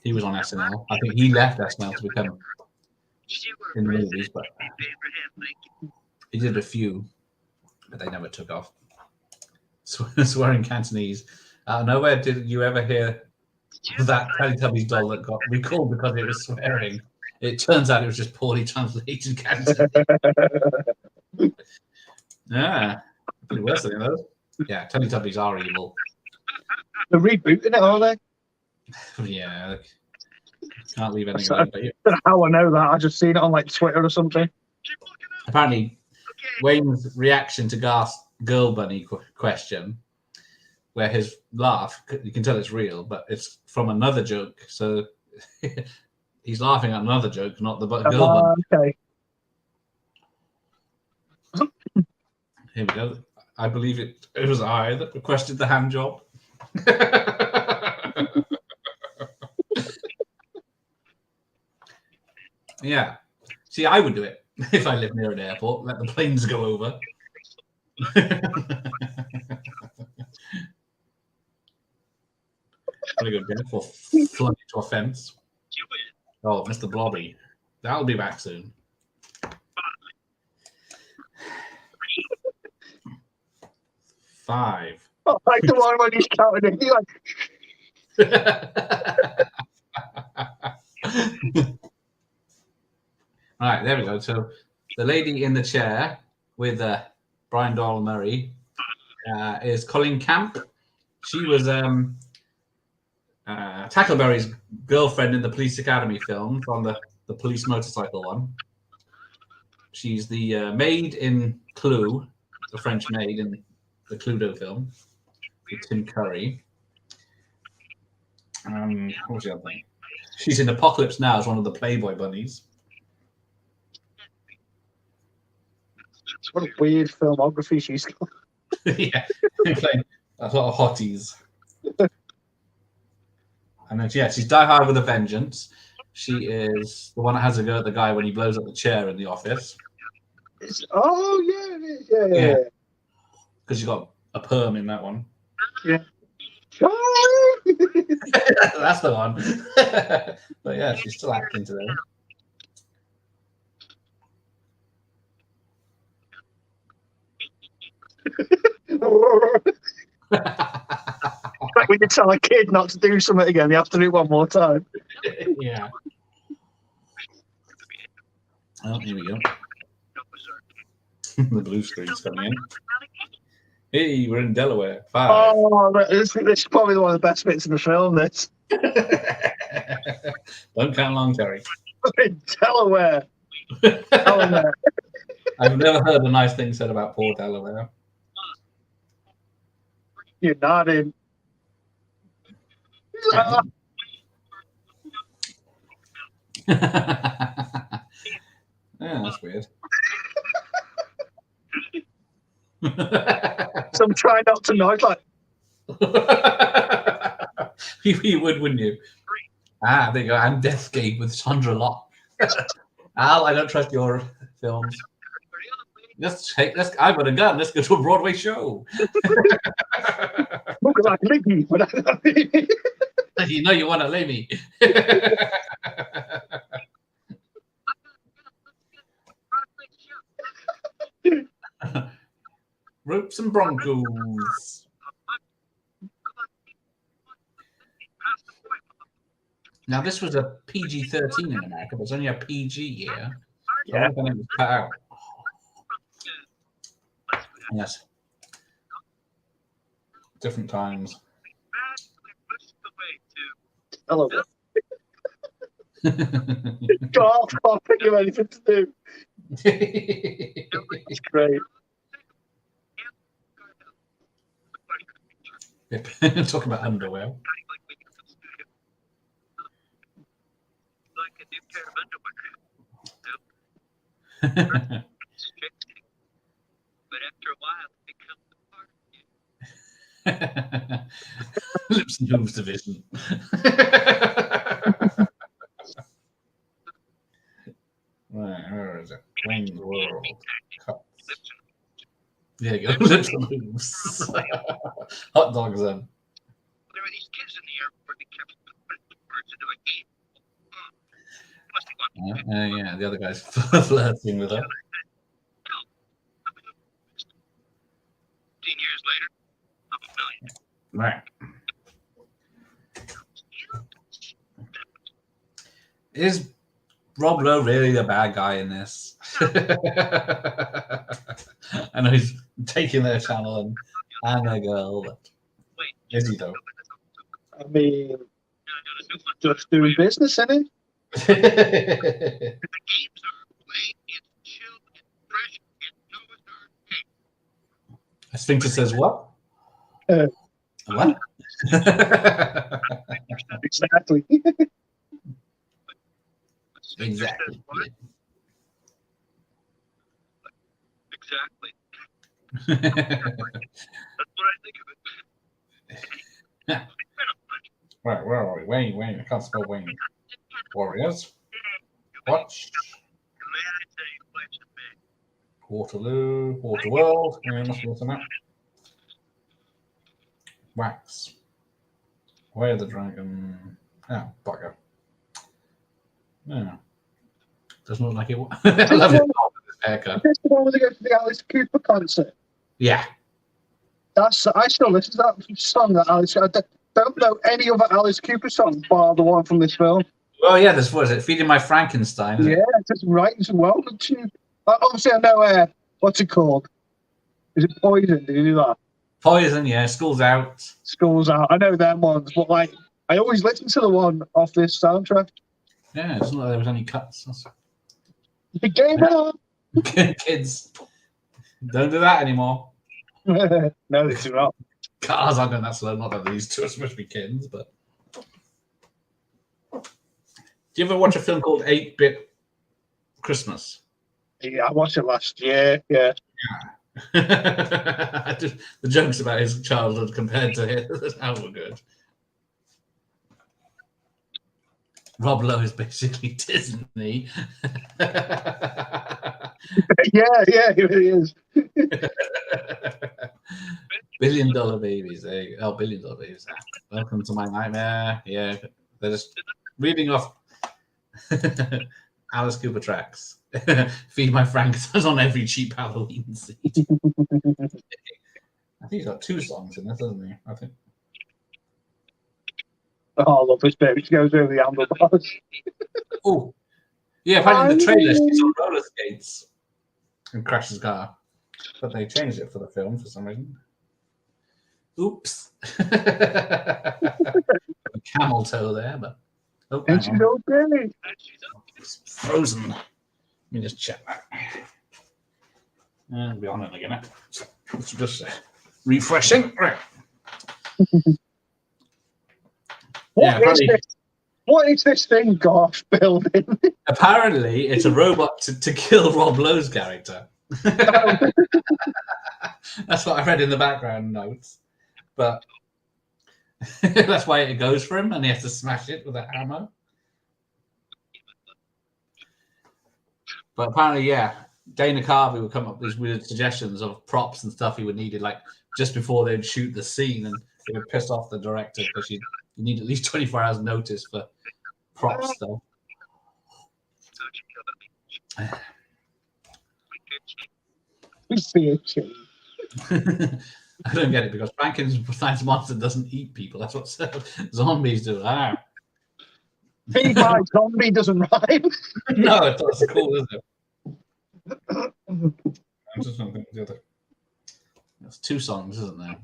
S2: He was on SNL. I think he left SNL to become in the movies, but he did a few, but they never took off. Swearing Cantonese. Out of nowhere, did you ever hear that Teletubbies doll that got recalled because it was swearing? It turns out it was just poorly translated Cantonese. Yeah, pretty worse than those. Yeah, Teletubbies are evil.
S1: They're rebooting it, are they?
S2: Yeah, can't leave anything.
S1: I don't know how I know that. I just seen it on Twitter or something.
S2: Apparently, Wayne's reaction to Garth's girl bunny question, where his laugh, you can tell it's real, but it's from another joke. So he's laughing at another joke, not the girl bunny.
S1: Okay.
S2: Here we go. I believe it was I that requested the hand job. Yeah. See, I would do it if I lived near an airport. Let the planes go over. Very good, Ben, for flying into a fence. Oh, Mr. Blobby. That'll be back soon. 5.
S1: Oh, like the one when he's counting it. He's
S2: All right, there we go. So the lady in the chair with Brian Doyle Murray is Colleen Camp. She was Tackleberry's girlfriend in the Police Academy film, on the police motorcycle one. She's the maid in Clue, the French maid in the Cluedo film with Tim Curry. What was the other thing? She's in Apocalypse Now as one of the Playboy bunnies.
S1: What a weird filmography she's got.
S2: Yeah, playing a lot of hotties. And then, she's Die Hard with a Vengeance. She is the one that has a go at the guy when he blows up the chair in the office.
S1: Oh, yeah.
S2: Because she's got a perm in that one.
S1: Yeah.
S2: That's the one. But yeah, she's still acting today.
S1: Like when you tell a kid not to do something again, you have to do it one more time.
S2: Yeah. Oh, here we go. The blue screen's coming in. Hey, we're in Delaware. 5.
S1: Oh, this is probably one of the best bits in the film, this.
S2: Don't count long, Terry.
S1: In Delaware. Delaware.
S2: I've never heard a nice thing said about poor Delaware.
S1: You're nodding.
S2: Yeah, that's weird.
S1: So I'm trying not to nod like.
S2: You would, wouldn't you? Ah, there you go. I'm Deathgate with Sandra Locke. Al, I don't trust your films. I've got a gun. Let's go to a Broadway show.
S1: Look like Mickey.
S2: You know you want to lay me. Ropes and Broncos. Now, this was a PG-13 in America, but it's only a PG here. So
S1: Yeah.
S2: it was cut out. Yes. Different times.
S1: Hello. God, I can't think of anything to do. It's great.
S2: Talking about underwear.
S3: But after a while, it becomes a part.
S2: Lips and Hooves division. Right, where is it? Wayne's World. Cups. There you go. Lips and Hooves. Hot dogs then.
S3: There were these kids in the airport that kept putting the words into a game. Must be one.
S2: Yeah, the other guy's flirting with her.
S3: 15 years later, I'm a million.
S2: Right. Is Rob Lowe really the bad guy in this? I know he's taking their channel and their girl, but is he though?
S1: I mean, just doing business, isn't it?
S3: The games are played, it's chill, it's fresh, it's Noah's Ark.
S2: A sphincter says what? What?
S1: Exactly.
S2: Exactly.
S3: Exactly. That's what I think of it.
S2: Right, where are we? Wayne, I can't spell Wayne. Warriors. Watch.
S3: May I tell you, place to be?
S2: Waterloo. Waterworld. Yeah, must be something. Wax. Way of the Dragon. Oh, bugger. Yeah. Doesn't look like it. I love his haircut.
S1: Is this the one where they go to the Alice Cooper concert?
S2: Yeah.
S1: I still listen to that song. That Alice. I don't know any other Alice Cooper song bar the one from this film.
S2: Well, yeah, this was it. Feeding My Frankenstein. Isn't
S1: Yeah, it's just right as well. Obviously, I know. What's it called? Is it Poison? Did you do that?
S2: Poison, yeah. School's Out.
S1: School's Out. I know them ones, but like, I always listen to the one off this soundtrack.
S2: Yeah, it doesn't look like there was any cuts.
S1: The game on.
S2: Kids, don't do that anymore.
S1: No, they do not.
S2: Cars aren't going that slow. Not that these two are supposed to be kids, but. Do you ever watch a film called 8-Bit Christmas?
S1: Yeah, I watched it last year. Yeah.
S2: The jokes about his childhood compared to his, how were good. Rob Lowe is basically Disney.
S1: Yeah, he really is.
S2: $1 billion babies. There you go. Oh, $1 billion babies. Welcome to my nightmare. Yeah, they're just reading off Alice Cooper tracks. Feed My Frankenstein on every cheap Halloween scene. I think he's got 2 songs in this, doesn't he? I think.
S1: Oh, I love this bit. She goes over the handlebars.
S2: Oh, yeah. Apparently, in the trailer, she's on roller skates and crashes his car, but they changed it for the film for some reason. Oops. Camel toe there, but
S1: And she's okay.
S2: It's frozen. Let me just check that. It'll be on it again. It's just refreshing. Right.
S1: What is this thing Garth building?
S2: Apparently, it's a robot to kill Rob Lowe's character. That's what I read in the background notes. But that's why it goes for him, and he has to smash it with a hammer. But apparently, yeah, Dana Carvey would come up with these weird suggestions of props and stuff he would need, like just before they'd shoot the scene, and it would piss off the director because you need at least 24 hours notice for prop stuff. I don't get it because Frankenstein's monster doesn't eat people. That's what zombies do.
S1: Feed my zombie doesn't rhyme.
S2: No, it's not so cool, is it? I'm just trying to think of the other. There's 2 songs, isn't there?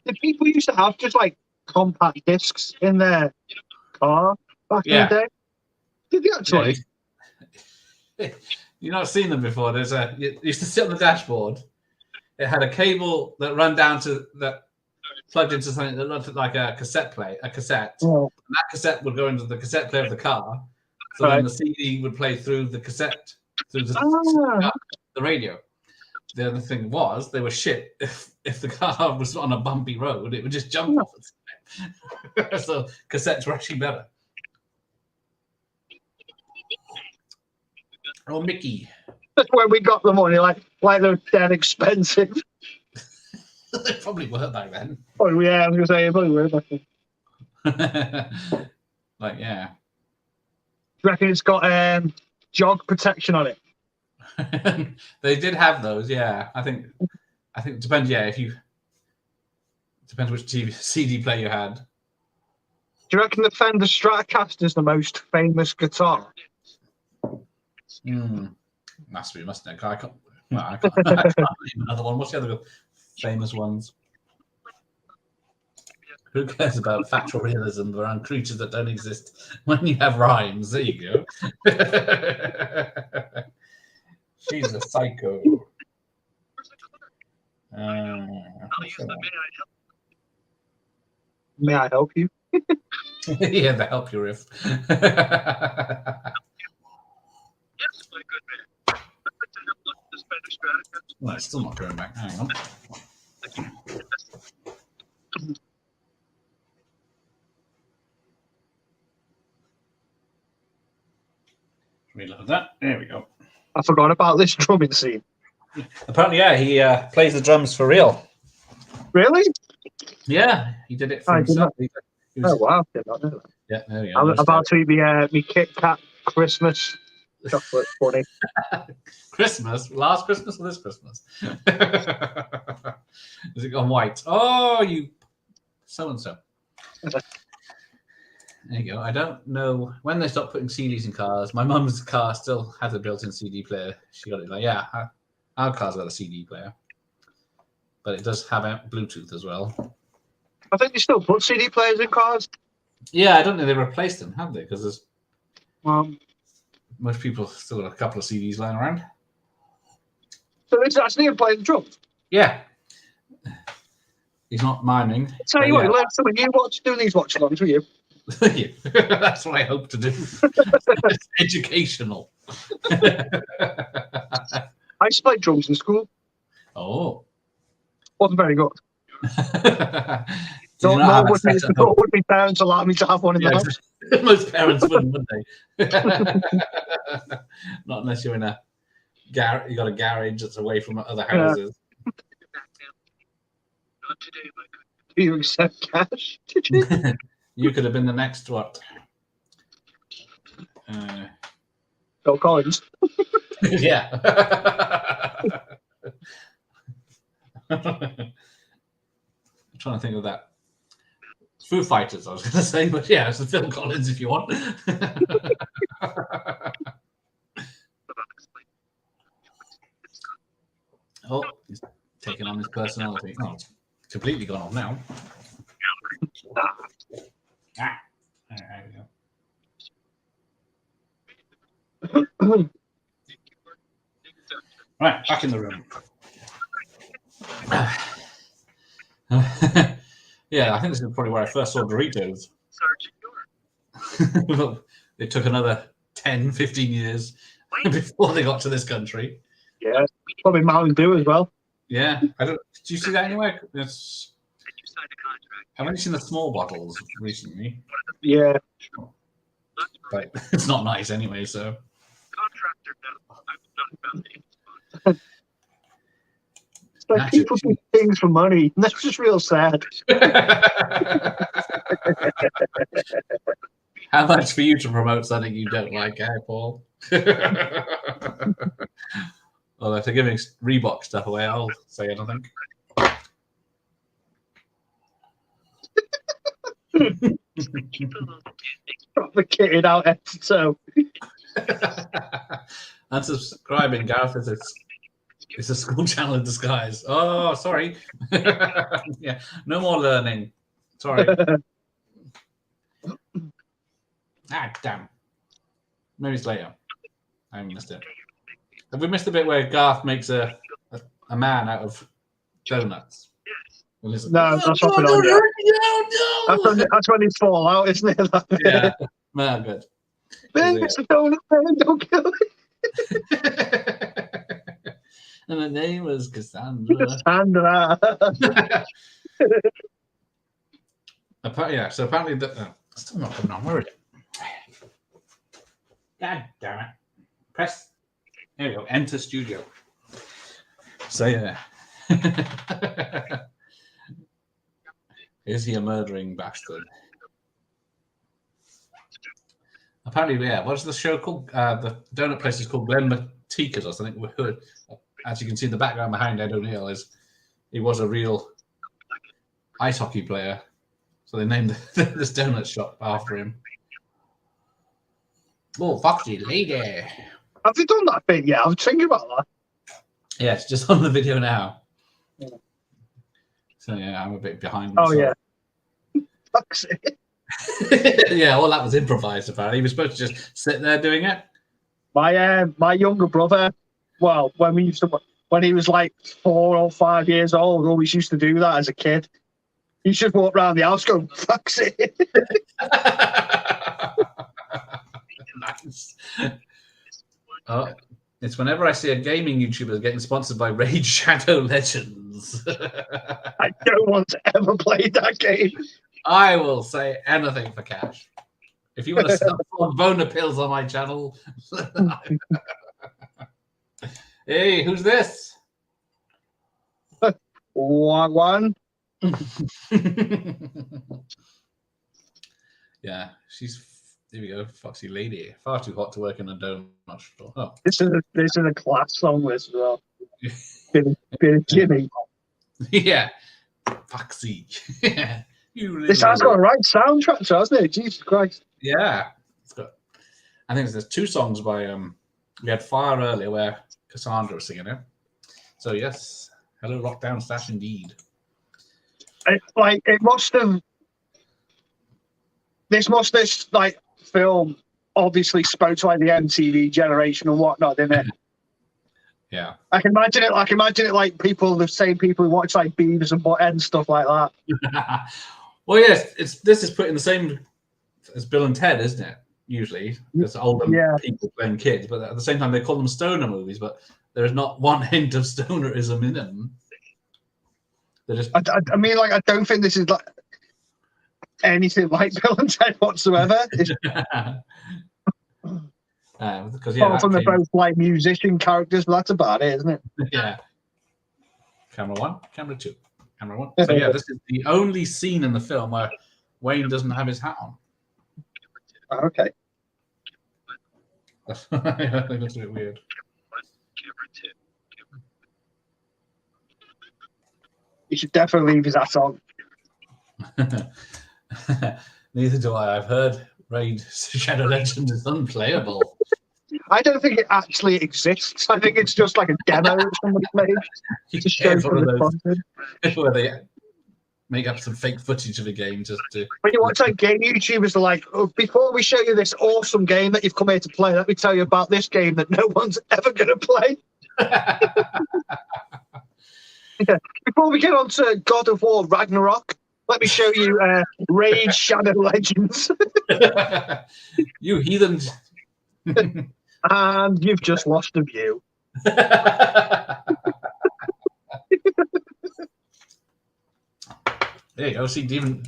S1: The people used to have just like compact discs in their car back in the day. Did they actually?
S2: Yeah. You've not seen them before. You used to sit on the dashboard. It had a cable that ran down to that plugged into something that looked like a cassette.
S1: Oh.
S2: And that cassette would go into the cassette player of the car. So then the CD would play through the cassette, through the radio. The other thing was they were shit. If the car was on a bumpy road, it would just jump off the side. So cassettes were actually better. Oh, Mickey.
S1: That's where we got the money, like they're dead expensive.
S2: They probably were back then.
S1: Oh yeah, I was gonna say they probably were back then.
S2: Like, yeah.
S1: Do you reckon it's got jog protection on it?
S2: They did have those, yeah. I think it depends. Yeah, depends which CD player you had.
S1: Do you reckon the Fender Stratocaster is the most famous guitar?
S2: Must be, mustn't it? I can't name another one. What's the other famous ones? Who cares about factual realism around creatures that don't exist when you have rhymes? There you go. She's a psycho.
S1: May I help you?
S2: Yeah, the help you riff.
S3: Yes, my good man. I'd like to have a look at this Fender Stratocaster.
S2: Well, it's still not going back. Hang on. Reload that. There we go.
S1: I forgot about this drumming scene.
S2: Apparently, yeah, he plays the drums for real.
S1: Really?
S2: Yeah, he did it for himself.
S1: Oh wow! Did not know that.
S2: Yeah, there we go.
S1: I'm about to eat me Kit Kat Christmas chocolate bunny.
S2: Christmas? Last Christmas or this Christmas? Has it gone white? Oh, you so-and-so. There you go. I don't know when they stopped putting CDs in cars. My mum's car still has a built-in CD player. She got it like, yeah, our car's got a CD player. But it does have Bluetooth as well.
S1: I think they still put CD players in cars.
S2: Yeah, I don't know. They replaced them, have they? Because there's most people still got a couple of CDs lying around.
S1: So it's actually him playing drums.
S2: Yeah. He's not miming.
S1: Tell you what, you learn something. You doing these watch-alongs, were you?
S2: Yeah. That's what I hope to do. It's educational.
S1: I used to play drums in school.
S2: Oh.
S1: Wasn't very good. Nor would my parents allow me to have one in the house.
S2: Most parents wouldn't, would they? Not unless you're in you got a garage that's away from other houses.
S3: Not today, my good.
S1: Do you accept cash? Did you?
S2: You could have been the next what?
S1: Phil Collins.
S2: Yeah. I'm trying to think of that. Foo Fighters, I was going to say, but yeah, it's the Phil Collins if you want. Oh, he's taking on his personality. Oh, it's completely gone off now. Right, back in the room. Yeah, I think this is probably where I first saw Doritos.
S3: Sergeant York.
S2: It took another 10, 15 years before they got to this country.
S1: Yeah, probably Mountain Dew as well.
S2: Yeah, I don't. Did you see that anywhere? It's,
S3: And you signed a contract.
S2: I've only seen the small bottles recently,
S1: Yeah.
S3: That's right.
S2: but it's not nice anyway. So
S3: Contractor, no, I will not about it.
S1: It's like
S2: Naturally.
S1: people do things for money. And that's just real sad.
S2: how much for you to promote something you don't like, Paul? Well, if they're giving Reebok stuff away, I'll say anything.
S3: Keep a little
S1: Proper kitted out head to toe.
S2: Unsubscribing, Gareth, it's a school channel in disguise. Oh, sorry. Yeah, no more learning. Sorry. Damn. Maybe it's later. I missed it. Have we missed the bit where Garth makes a man out of donuts?
S1: No, that's not on yet.
S2: No.
S1: That's when they fall out, isn't it?
S2: Yeah. No, good.
S1: Man, it's a donut, man, don't kill it.
S2: And the name was Cassandra.
S1: Sandra.
S2: Yeah, so apparently still not coming on. Where is it? God damn it. Press. There we go. Enter studio. So yeah. Is he a murdering bastard? Apparently, yeah. What's the show called? The donut place is called Glen Matika's or something. As you can see in the background behind Ed O'Neill, he was a real ice hockey player. So they named this donut shop after him. Oh, Foxy Lady.
S1: Have they done that bit yet? I'm thinking about that.
S2: Yeah, it's just on the video now.
S1: Yeah.
S2: So yeah, I'm a bit behind.
S1: Oh, yeah. Fuck's sake.
S2: Yeah, all that was improvised apparently. He was supposed to just sit there doing it.
S1: My younger brother, well, when he was like 4 or 5 years old, always used to do that as a kid. He just walk around the house going, fuck's it.
S2: Nice. Oh, it's whenever I see a gaming YouTuber getting sponsored by Raid Shadow Legends.
S1: I don't want to ever play that game.
S2: I will say anything for cash. If you want to sell boner pills on my channel. Hey, who's this?
S1: One.
S2: Yeah, there we go, Foxy Lady. Far too hot to work in a donut store. Oh.
S1: This is a class song as well. Bit of Jimmy.
S2: Yeah, Foxy.
S1: This has got a right soundtrack, hasn't it? Jesus Christ.
S2: Yeah, it's got. I think there's 2 songs by we had Fire earlier where Cassandra was singing it. So yes, hello Lockdown Stash indeed.
S1: It must have. This film obviously spoke to like the MTV generation and whatnot, didn't it?
S2: Yeah.
S1: I can imagine it like the same people who watch like Beavis and Butthead and stuff like that.
S2: Well, yes, this is put in the same as Bill and Ted, isn't it? Usually, there's older people playing kids, but at the same time they call them stoner movies. But there is not one hint of stonerism in them. Just...
S1: I mean, like, I don't think this is like anything like Bill and Ted whatsoever.
S2: Because
S1: apart from they're both like musician characters, but that's about it, isn't it?
S2: Yeah. Camera 1, camera 2, camera 1. So yeah, this is the only scene in the film where Wayne doesn't have his hat on.
S1: Okay.
S2: That's a bit weird.
S1: He should definitely leave his hat on.
S2: Neither do I. I've heard Raid Shadow Legends is unplayable.
S1: I don't think it actually exists. I think it's just like a demo that somebody made to show for the content.
S2: Where they make up some fake footage of a game just to...
S1: When you watch like game YouTubers are like, oh, before we show you this awesome game that you've come here to play, let me tell you about this game that no one's ever going to play. Before we get on to God of War Ragnarok, let me show you Raid Shadow Legends.
S2: You heathens.
S1: And you've just lost a view.
S2: There you go. See, even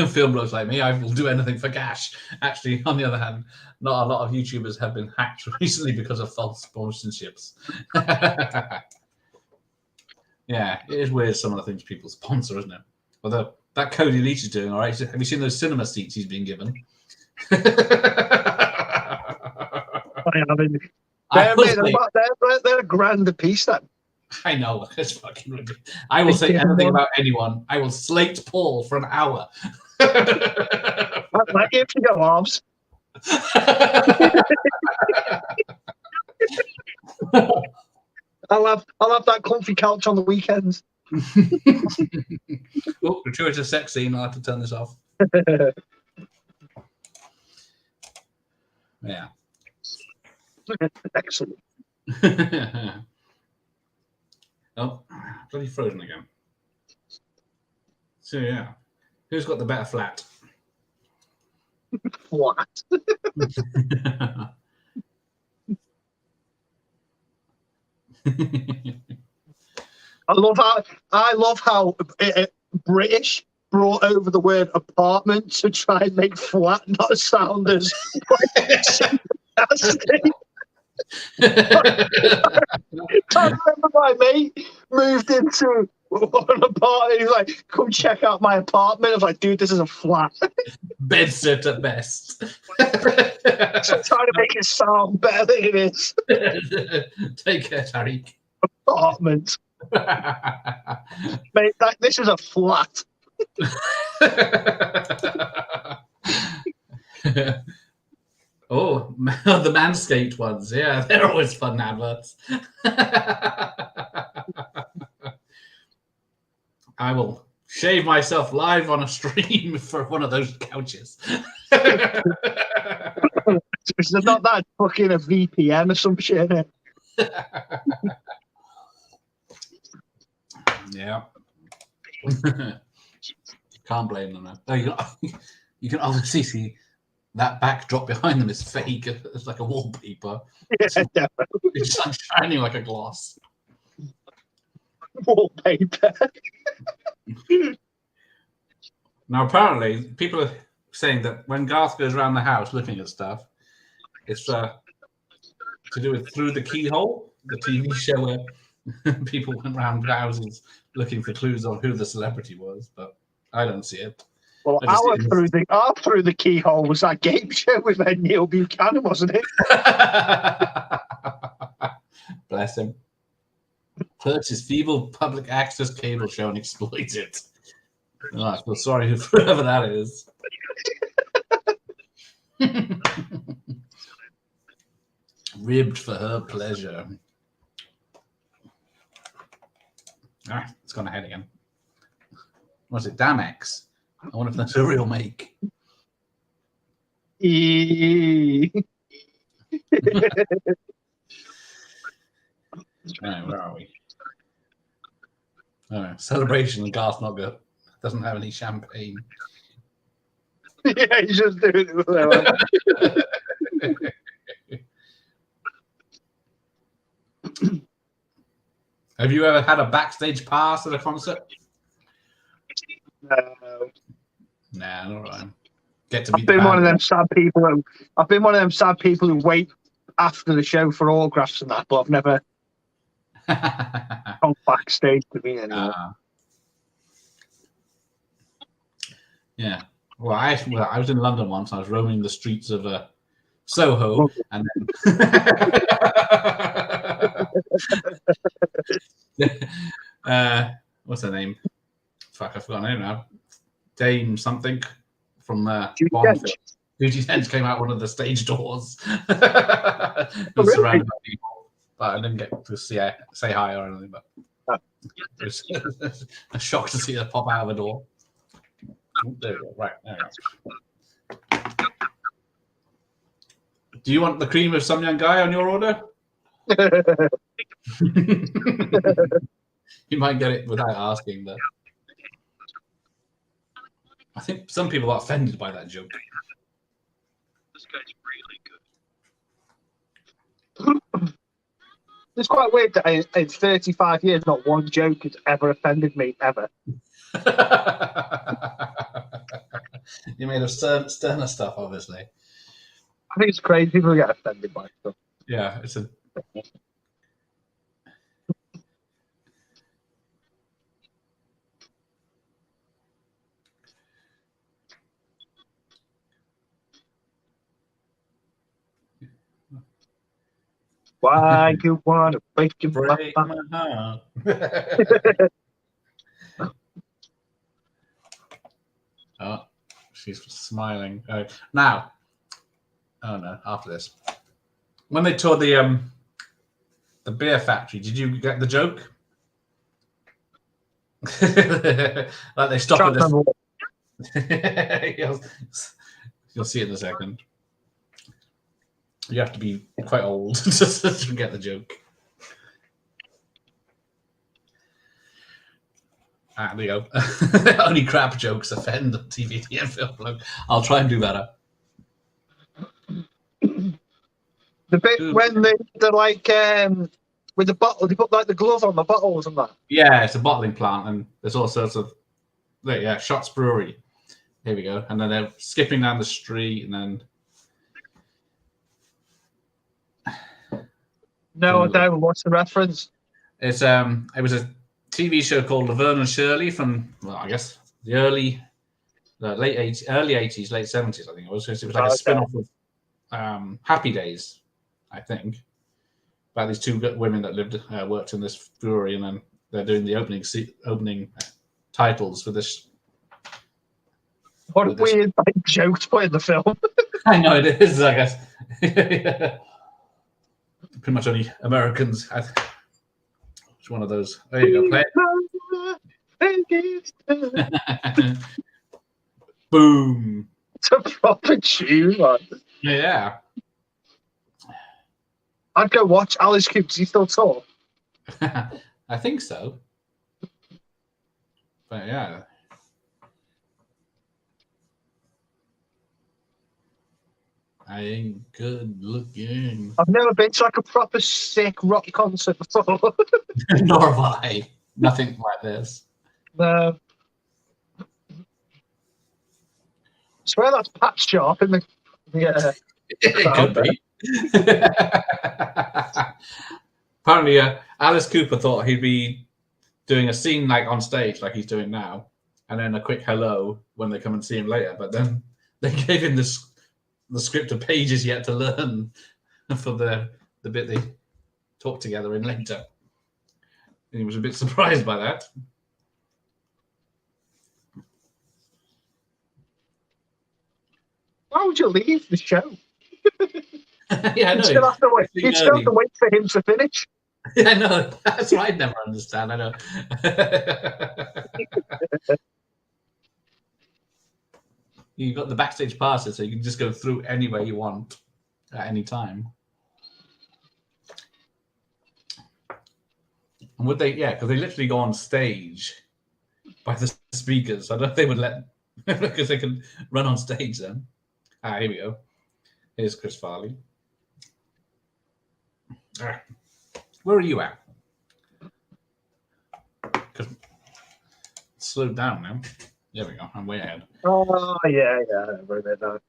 S2: film blows like me, I will do anything for cash. Actually, on the other hand, not a lot of YouTubers have been hacked recently because of false sponsorships. Yeah, it is weird some of the things people sponsor, isn't it? Although that Cody Leach is doing all right. Have you seen those cinema seats he's been given?
S1: I haven't. They're a grand a piece. That
S2: I know, it's fucking ridiculous. I will say anything about anyone. I will slate Paul for an hour.
S1: like if you go arms. I'll have that comfy couch on the weekends.
S2: Oh, gratuitous sex scene. I'll have to turn this off. Yeah.
S1: Excellent.
S2: Oh, bloody frozen again. So yeah, who's got the better flat?
S1: What? I love how British brought over the word apartment to try and make flat not sound as fantastic. I remember my mate moved into an apartment. He's like, "Come check out my apartment." I was like, "Dude, this is a flat."
S2: Bedsit at best.
S1: So trying to make it sound better than it is.
S2: Take care, Tariq.
S1: Apartment. Mate, this is a flat.
S2: Oh, the Manscaped ones. Yeah, they're always fun adverts. I will shave myself live on a stream for one of those couches.
S1: It's not that fucking a VPN or some shit.
S2: Yeah. Can't blame them. Oh, you can obviously see that backdrop behind them is fake. It's like a wallpaper.
S1: Yeah, definitely.
S2: It's like shining like a glass.
S1: Wallpaper.
S2: Now, apparently, people are saying that when Garth goes around the house looking at stuff, it's to do with Through the Keyhole, the TV show where people went around houses looking for clues on who the celebrity was, but I don't see it.
S1: Well, Through the Keyhole was that game show with Neil Buchanan, wasn't it?
S2: Bless him. Purchase feeble public access cable show and exploit it. Oh, I feel sorry for whoever that is. Ribbed for her pleasure. Ah, it's gone ahead again. What's it? Damex. I wonder if that's a real make. Right, where are we? Oh, celebration and Garth not good. Doesn't have any champagne.
S1: Yeah, he's just doing it with
S2: Have you ever had a backstage pass at a concert?
S1: No.
S2: Nah, not right. Get to meet
S1: I've been one of them sad people who wait after the show for autographs and that, but I've never gone backstage to meet anyone.
S2: Yeah. Well, I was in London once. I was roaming the streets of Soho, and then what's her name? Fuck, I forgot her name now. Dame something from Bond. Judy Dench came out one of the stage doors. Was surrounded by people, but I didn't get to say hi or anything. But it was a shock to see her pop out of the door. Oh, there we go. Right, there we go. Do you want the cream of some young guy on your order? You might get it without asking, but I think some people are offended by that joke.
S3: This guy's really good.
S1: It's quite weird that in 35 years, not one joke has ever offended me, ever.
S2: You made of sterner stuff, obviously.
S1: I think it's crazy people get offended by stuff.
S2: Yeah, it's a.
S1: Why you want to break
S2: Break
S1: my
S2: my
S1: heart?
S2: Oh, she's smiling. Now, oh no! After this, when they toured the beer factory, did you get the joke? Like they stop at this. You'll see it in a second. You have to be quite old to get the joke. Ah, there you go. Only crap jokes offend the TVT and film. I'll try and do better.
S1: The bit when they're like with the bottle, they put like the glove on the bottles and that.
S2: Yeah, it's a bottling plant, and there's all sorts of Shots Brewery. Here we go, and then they're skipping down the street, and then.
S1: No, I don't. What's the reference?
S2: It's it was a TV show called Laverne and Shirley from I guess the early 80s, late 70s. I think it was. It was like a spin-off of Happy Days, I think, about these two women that worked in this brewery, and then they're doing the opening titles for this.
S1: What a weird joke to put in the film.
S2: I know it is. I guess. Pretty much only Americans. It's one of those. There you go. Play it. Boom.
S1: It's a proper tune, man.
S2: Yeah.
S1: I'd go watch Alice Cooper. Does he still talk?
S2: I think so. But yeah. I ain't good looking.
S1: I've never been to like a proper sick rock concert before.
S2: Nor have I. Nothing like this.
S1: No. I swear that's Pat Sharp in the
S2: it could be. Apparently, Alice Cooper thought he'd be doing a scene like on stage, like he's doing now, and then a quick hello when they come and see him later. But then they gave him the script of pages yet to learn for the bit they talked together in later. And he was a bit surprised by that.
S1: Why would you leave the show?
S2: Yeah, I know.
S1: You'd still have to wait. You'd still have to wait for him to finish.
S2: Yeah, I know. That's what I never understand. I know. You've got the backstage passes, so you can just go through anywhere you want at any time. And would they? Yeah, because they literally go on stage by the speakers. I don't know if they would let, because they can run on stage then. Ah, here we go. Here's Chris Farley. Where are you at? Because slow down now. There we go. I'm way ahead.
S1: Oh yeah. Right there.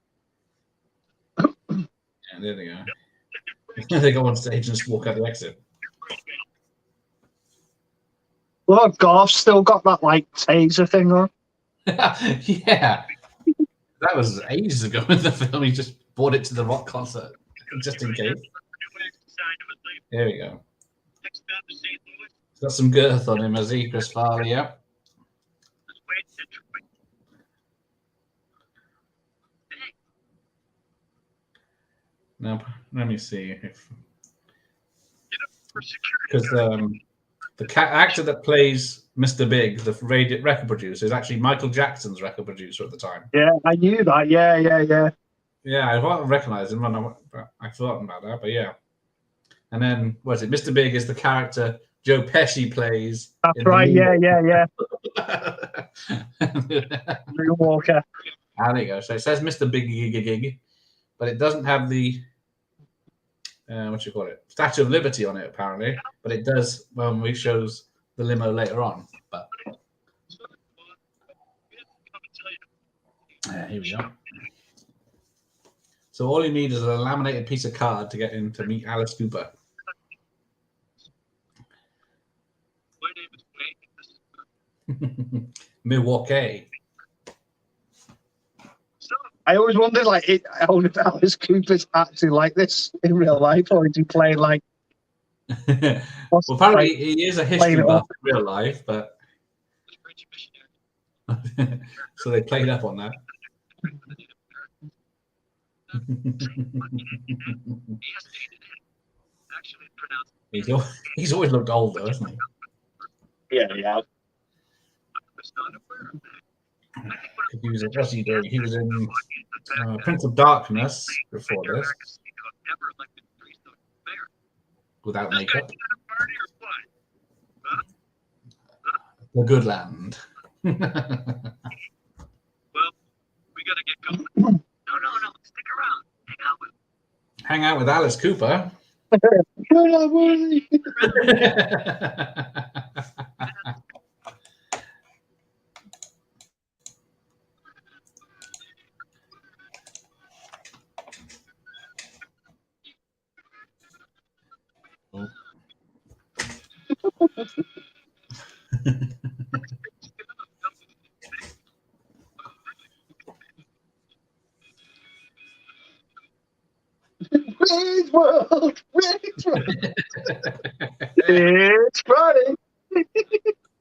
S2: Yeah, there they go. They go on stage and just walk out the exit.
S1: Well, Garth's still got that like taser thing on.
S2: Yeah, that was ages ago in the film. He just brought it to the rock concert just in case. There we go. He's got some girth on him, has he, Chris Farley? Yeah. Now, let me see if because the actor that plays Mr. Big, the record producer, is actually Michael Jackson's record producer at the time.
S1: Yeah, I knew that. Yeah.
S2: Yeah, I recognised him, and I forgot about that, but yeah. And then, what is it? Mr. Big is the character Joe Pesci plays.
S1: That's right. Yeah. Blue Walker.
S2: There you go. So it says Mr. Big Gig, but it doesn't have the what you call it, Statue of Liberty on it apparently. But it does when we shows the limo later on. But here we go. So all you need is a laminated piece of card to get in to meet Alice Cooper.
S3: My name is Wayne.
S2: Milwaukee.
S1: I always wondered, like, if Alice Cooper's actually like this in real life, or is he playing like?
S2: Well, apparently he is a history buff in real life, but so they played up on that. He's always looked old, though, hasn't he?
S1: Yeah.
S2: He was in Prince of Darkness before this, without makeup. The Good Land.
S3: Well, we gotta get going. No, stick around.
S2: Hang out with Alice Cooper.
S1: Wayne's World. It's Friday.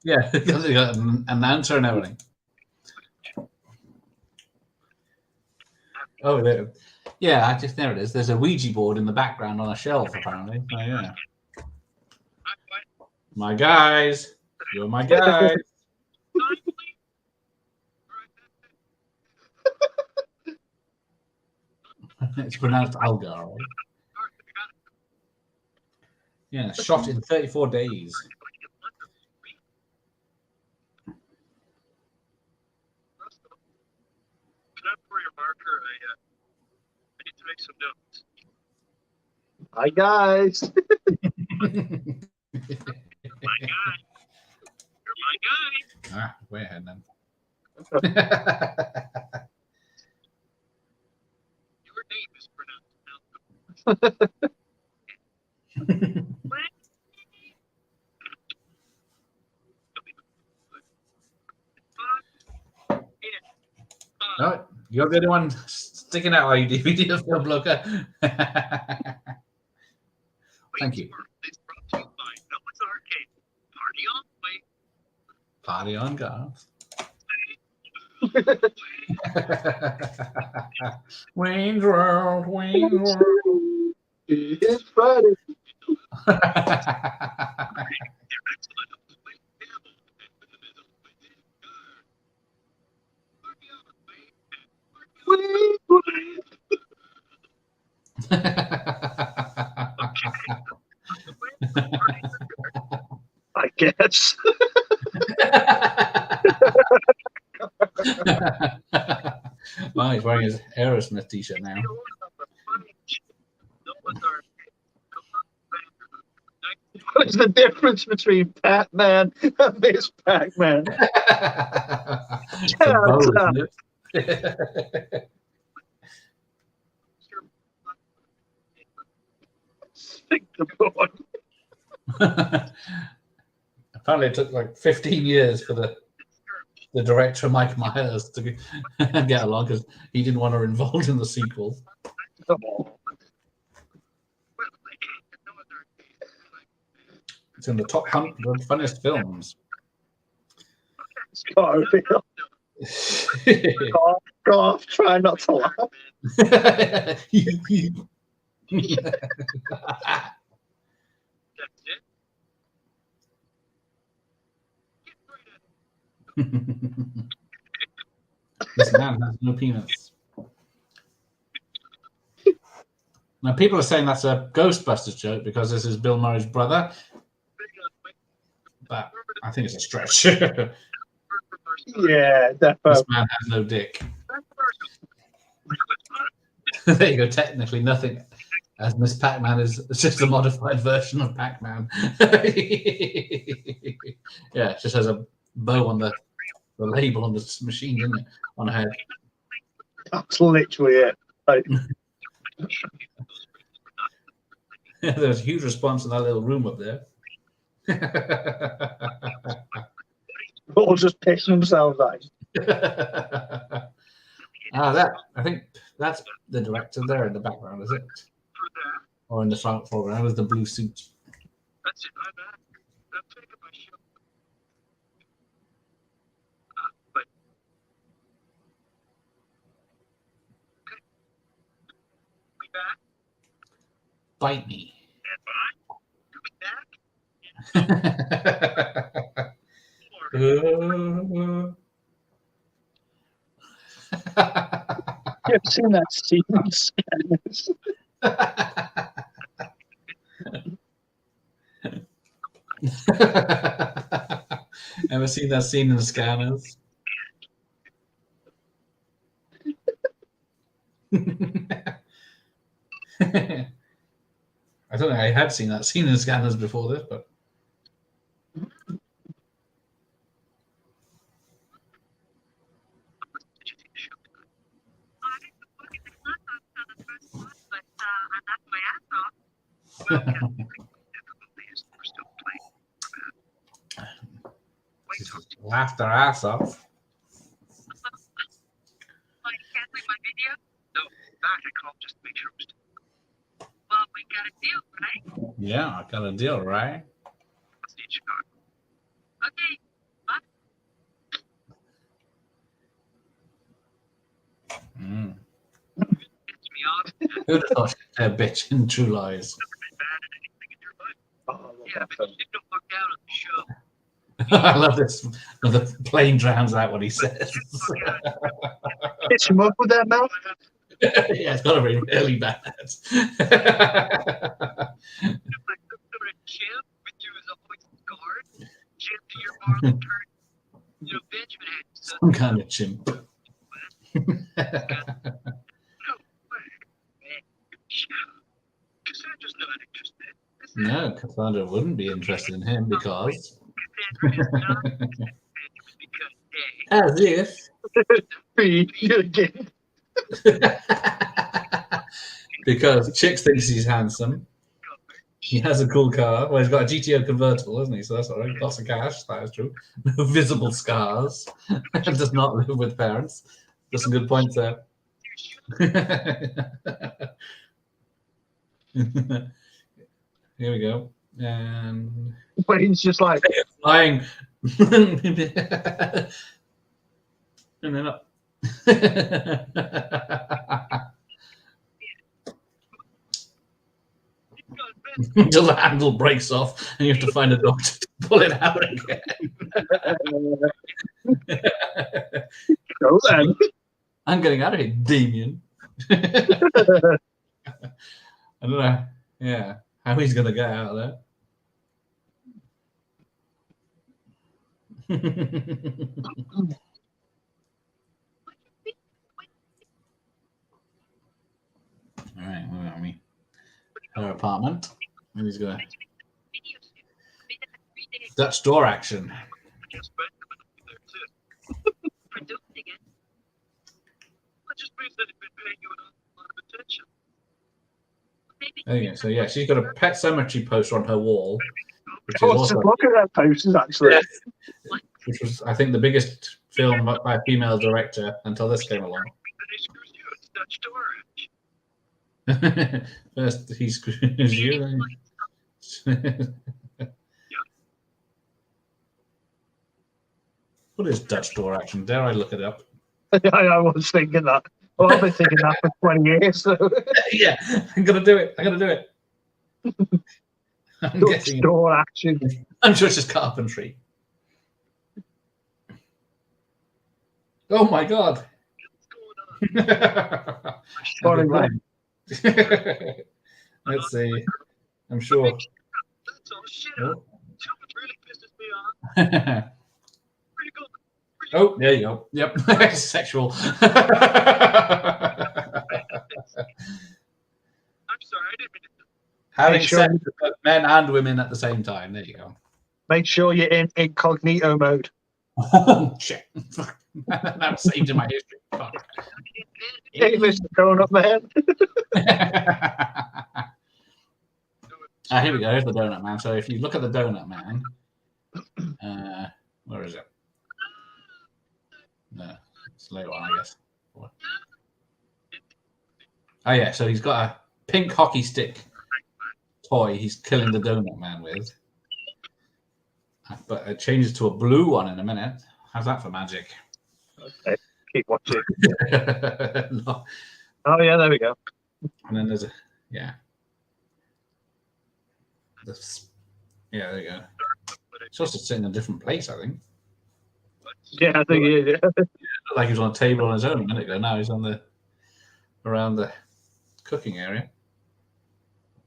S2: Yeah, because they got an announcer and everything. Oh, there. Yeah, there it is. There's a Ouija board in the background on a shelf, apparently. Oh, yeah. My guys. You're my guys. It's pronounced Algar. Right? Yeah, shot in 34 days.
S3: For your marker, I need to make some notes.
S1: Hi, guys.
S3: My guy. You're my guy.
S2: Ah, way ahead then.
S3: Your name is pronounced.
S2: No, you're the only one sticking out, are you, DVD of Film Blocker? Thank you.
S3: It's brought to you by Noah's Arcade. Party on, Wayne.
S2: Party on, guys. Wayne's World, Wayne's World.
S1: It's Friday. I guess.
S2: Wow, he's wearing his Aerosmith t-shirt now.
S1: What is the difference between Pac-Man and Miss Pac-Man? Stick the board.
S2: Apparently, it took like 15 years for the director Mike Myers to get along because he didn't want her involved in the sequel. It's in the top 100 funniest films.
S1: Go off, try not to laugh.
S3: That's it.
S2: This man has no penis. Now, people are saying that's a Ghostbusters joke because this is Bill Murray's brother, but I think it's a stretch. This
S1: Yeah, definitely.
S2: man has no dick. There you go. Technically, nothing. As Miss Pac-Man is just a modified version of Pac-Man. Yeah, it just has a bow on the label on the machine, doesn't it? On her head.
S1: That's literally it. Like,
S2: There's a huge response in that little room up there.
S1: all just pissing themselves out.
S2: I think that's the director there in the background, is it? Or in the front foreground with the blue suit.
S3: That's it. I'm back. I'm taking my show. But okay, we back.
S2: Bite me.
S3: And bye. You
S1: You've seen that scene in Scanners.
S2: Ever seen that scene in Scanners? I don't know. I had seen that scene in Scanners before this, but laughed their ass off. Yeah, I got a deal, right? Mm. Who'd have thought she'd a bitch in True Lies?
S1: Oh,
S3: Yeah, but you didn't walk out on the show.
S2: I love this. When the plane drowns out what he says.
S1: Pitch him up with that mouth.
S2: Yeah, it's got to be really bad.
S3: Jim, which was always guard. Jim to your Marlon turn. You know, Benjamin had
S2: Some kind of chimp.
S3: Cassandra's not interested.
S2: No, Cassandra wouldn't be interested in him because.
S3: Cassandra is not interested because A.
S2: As if. Because Chicks thinks he's handsome. He has a cool car. Well, he's got a GTO convertible, hasn't he? So that's all right. Lots of cash. That is true. No visible scars. Does not live with parents. That's some good points there. Here we go. And
S1: But he's just like
S2: flying. And then up. Until the handle breaks off and you have to find a doctor to pull it out again.
S1: go then.
S2: I'm getting out of here, Damien. I don't know. Yeah. How he's going to get out of there. All right, where are we? Her apartment. And he's going to Dutch door action.
S3: Just bet I'm gonna be there too. Producing it. That just means that it's been paying you a lot of attention.
S2: There you go. So yeah, she's got a Pet Cemetery poster on her wall, which
S1: I
S2: is
S1: was
S2: also
S1: just looking at posters actually.
S2: Yeah. Which was, I think, the biggest film by a female director until this came along.
S3: And he screws you. It's Dutch door action.
S2: First he screws you. Then... What is Dutch door action? Dare I look it up?
S1: I was thinking that. Well, I've been thinking that for 20 years. So.
S2: Yeah, I'm gonna do it. I'm gonna do it. I'm
S1: Dutch
S2: guessing.
S1: door action.
S2: I'm sure it's just carpentry. Oh my god!
S3: What's going on?
S1: Sorry, man.
S2: Let's see. I'm sure.
S3: That's all shit
S2: Oh.
S3: up. Too much really pisses me off. Where you go?
S2: Oh, there you go. Yep. Sexual.
S3: I'm sorry, I didn't mean to.
S2: Having
S1: Make sure
S2: sex with both men and women at the same time. There you go.
S1: Make sure you're in incognito mode.
S2: Oh, shit. That was saved in my history. Fuck.
S1: Hey, Mr. Donut Man.
S2: Here we go. Here's the Donut Man. So if you look at the Donut Man, where is it? No, it's later on, I guess. Oh yeah, so he's got a pink hockey stick toy he's killing the Donut Man with. But it changes to a blue one in a minute. How's that for magic?
S1: Okay, keep watching.
S2: No.
S1: Oh, yeah, there we go.
S2: And then there's a, yeah. Yeah, there you go. It's supposed to sit in a different place, I think.
S1: Yeah, I think he is.
S2: It looked like he was on a table on his own a minute ago. Now he's on the around the cooking area.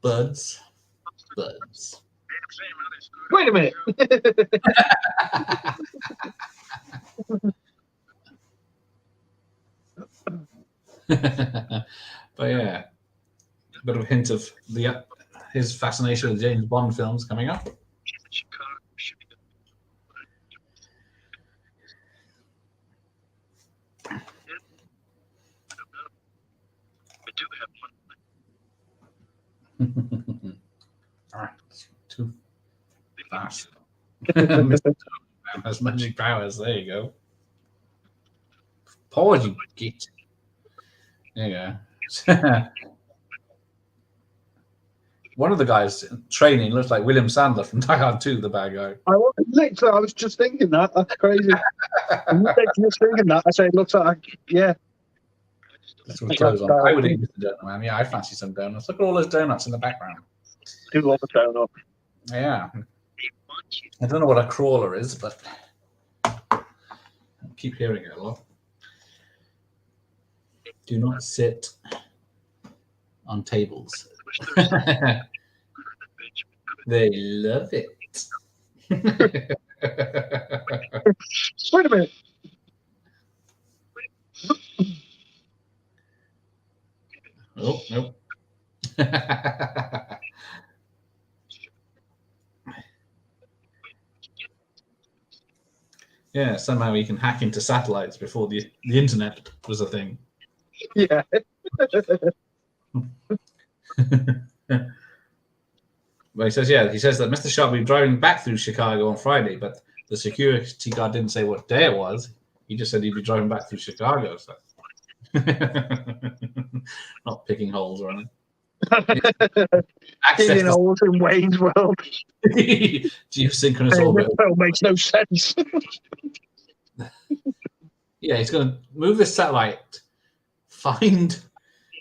S2: Buds.
S1: Wait a minute.
S2: But yeah, a bit of a hint of his fascination with James Bond films coming up. All right, too fast. Mr. Man has magic powers. There you go. Pause, you git. There you go. One of the guys training looks like William Sandler from Die Hard 2, the bad guy.
S1: I was just thinking that. That's crazy. I'm just thinking that. I say it looks like, yeah.
S2: Some clothes on. I would eat the donut man. Yeah, I fancy some donuts. Look at all those donuts in the background.
S1: Do love a donut.
S2: Yeah. I don't know what a crawler is, but I keep hearing it a lot. Do not sit on tables. They love it.
S1: Wait a minute.
S2: Oh, nope. Yeah, somehow he can hack into satellites before the internet was a thing.
S1: Yeah.
S2: Well, he says that Mr. Sharp will be driving back through Chicago on Friday, but the security guard didn't say what day it was. He just said he'd be driving back through Chicago. So. Not picking holes or anything.
S1: Digging holes in Wayne's World.
S2: Geosynchronous orbit.
S1: This film makes no sense.
S2: Yeah, he's going to move this satellite, find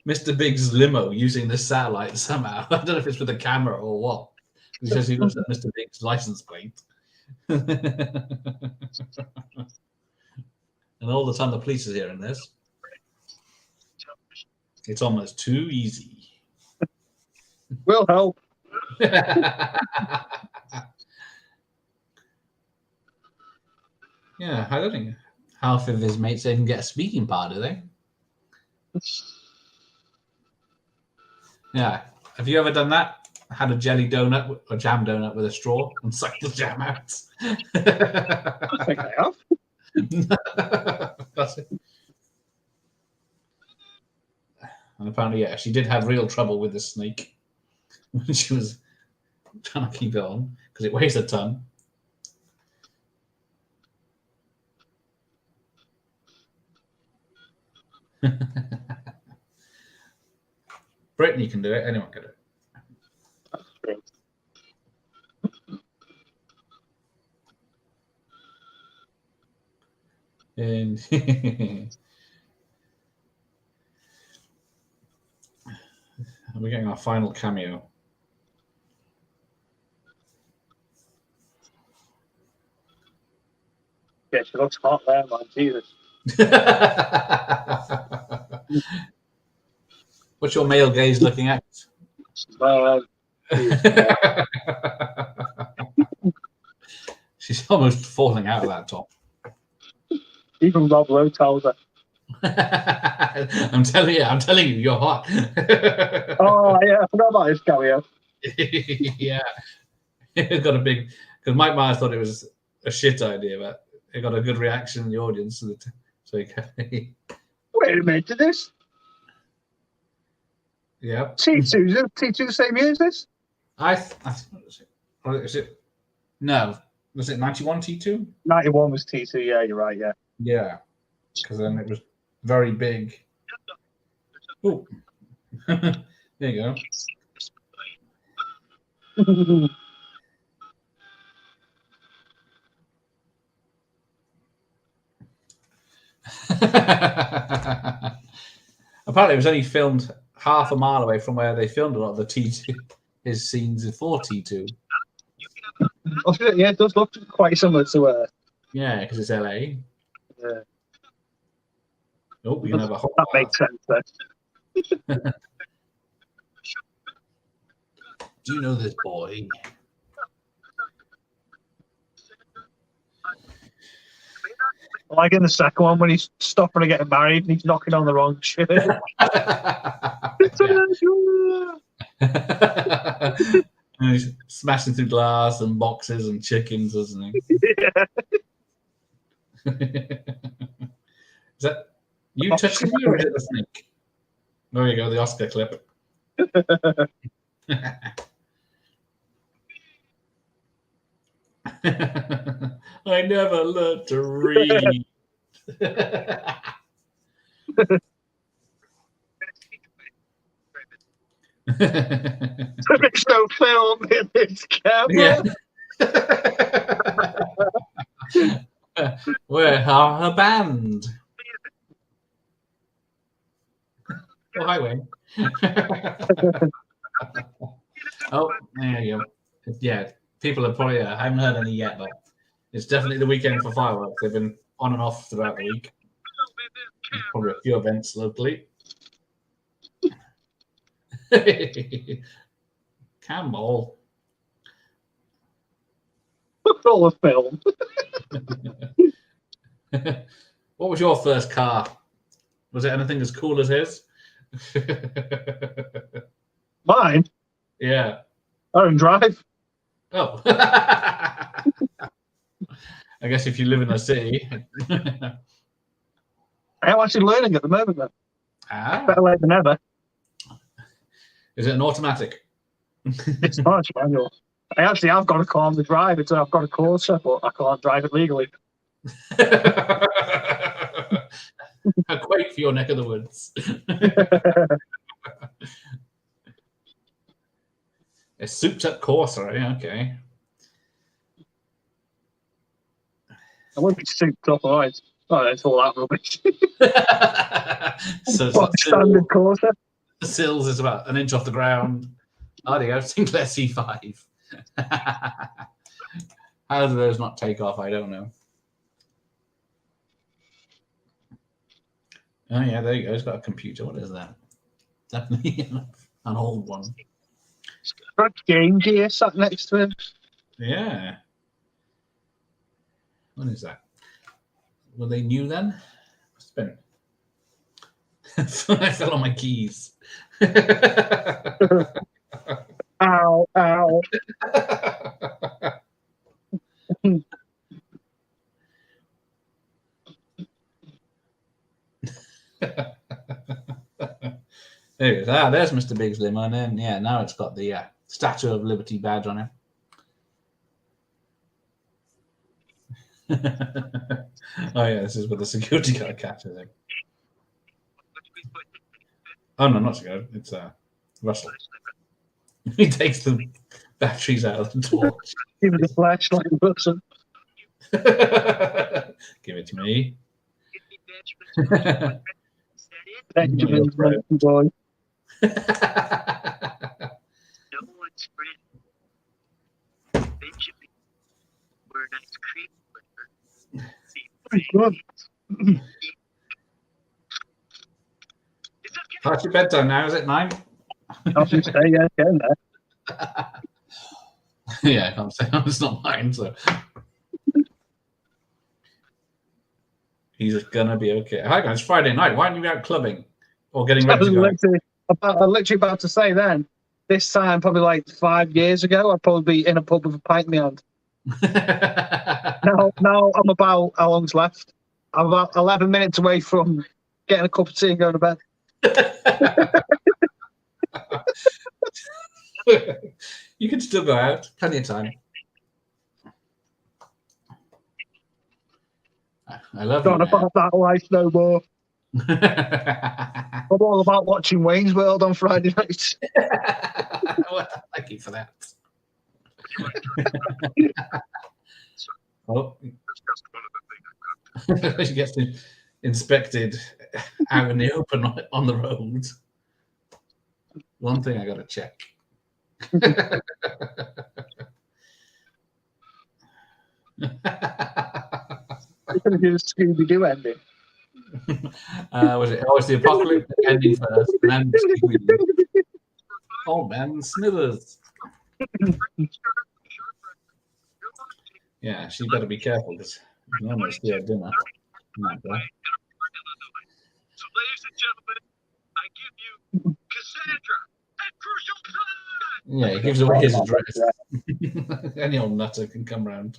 S2: Mr. Big's limo using this satellite somehow. I don't know if it's with a camera or what. He says he looks at Mr. Big's license plate. And all the time the police is hearing this. It's almost too easy.
S1: Will help.
S2: Yeah, I don't think half of his mates even get a speaking part, do they? Yeah. Have you ever done that? Had a jelly donut or jam donut with a straw and sucked the jam out?
S1: I think I have.
S2: That's it. And apparently, yeah, she did have real trouble with the snake when she was trying to keep it on because it weighs a ton. Brittany can do it. Anyone can do it. And we're getting our final cameo.
S1: Yeah, she looks hot there, man. Jesus.
S2: What's your male gaze looking at?
S1: Man.
S2: She's almost falling out of that top.
S1: Even Rob Lowe tells her.
S2: I'm telling you, you're hot.
S1: Oh, yeah, I forgot about this cameo.
S2: Yeah. It got a big... Because Mike Myers thought it was a shit idea, but it got a good reaction in the audience. So he...
S1: Wait a minute, did this?
S2: Yeah.
S1: T2 the same year as this?
S2: Is it? No. Was it 91 T2?
S1: 91 was T2, yeah, you're right, yeah.
S2: Yeah. Because then it was very big. Oh. There you go. Apparently, it was only filmed half a mile away from where they filmed a lot of the T2, his scenes for T2.
S1: Yeah, it does look quite similar to
S2: Yeah, because it's LA.
S1: Yeah.
S2: Oh, you can have a whole.
S1: That makes sense then.
S2: Do you know this boy?
S1: Like in the second one when he's stopping to get married and he's knocking on the wrong shit.
S2: And he's smashing through glass and boxes and chickens, isn't he?
S1: Yeah.
S2: Is that you touching me or is it the snake? There you go, the Oscar clip. I never learned to read.
S1: There's no film in this camera.
S2: Yeah. Where are her band? Oh, highway. Oh, there you go. Yeah, people are probably. I haven't heard any yet, but it's definitely the weekend for fireworks. They've been on and off throughout the week. There's probably a few events locally. Campbell.
S1: All the film.
S2: What was your first car? Was it anything as cool as his?
S1: Mine?
S2: Yeah.
S1: I don't drive.
S2: Oh. I guess if you live in a city.
S1: I am actually learning at the moment, though. Better late than ever.
S2: Is it an automatic?
S1: It's not a manual. I actually have got a car on the drive. I've got a Corsa, but I can't drive it legally.
S2: How quaint for your neck of the woods. A souped up Corsa, eh? Okay.
S1: I won't be souped up, all right. Oh, it's all that rubbish.
S2: So it's
S1: What, standard Corsa?
S2: The sills is about an inch off the ground. Oh, there you go. Sinclair C5. How do those not take off? I don't know. Oh, yeah, there you go. It's got a computer. What is that? Definitely an old one.
S1: Got a Game Gear sat next to him.
S2: Yeah. What is that? Were they new then? Must have been. I fell on my keys.
S1: Ow, ow.
S2: There it is. Ah, there's Mr. Big's limo, and then yeah, now it's got the Statue of Liberty badge on it. Oh yeah, this is where the security guard catches him. Oh no, not security. It's Russell. He takes the batteries out of the torch.
S1: Give me the flashlight, Russell.
S2: Give it to me.
S1: Benjamin's monkey boy.
S3: No one's friend. Benjamin. We're an ice cream flavor.
S1: Pretty good.
S2: Past your bedtime now, is it 9?
S1: I was going to say, yeah, again there.
S2: Yeah, I can't say it's not mine. So he's gonna be okay. Hi guys, Friday night. Why aren't you out clubbing or getting
S1: I
S2: ready
S1: was
S2: to go?
S1: literally about to say then, this time, probably like 5 years ago, I'd probably be in a pub with a pint in my hand. Now I'm about, how long's left? I'm about 11 minutes away from getting a cup of tea and going to bed.
S2: You can still go out. Plenty of time. I love
S1: Not
S2: you,
S1: about that life no more. I'm all about watching Wayne's World on Friday nights.
S2: Well, thank you for that. Oh,
S3: That's just one of the things I've got.
S2: she gets inspected out in the open on the road. One thing I got to check.
S1: It's going to do the Scooby-Doo ending.
S2: Was it always the apocalypse ending first, and then Scooby-Doo? Oh man, Smithers. Yeah, she better be careful because you can almost steal dinner.
S3: So, ladies and gentlemen, I give you Cassandra at Crucial Time.
S2: Yeah, he gives away his address. Any old nutter can come round.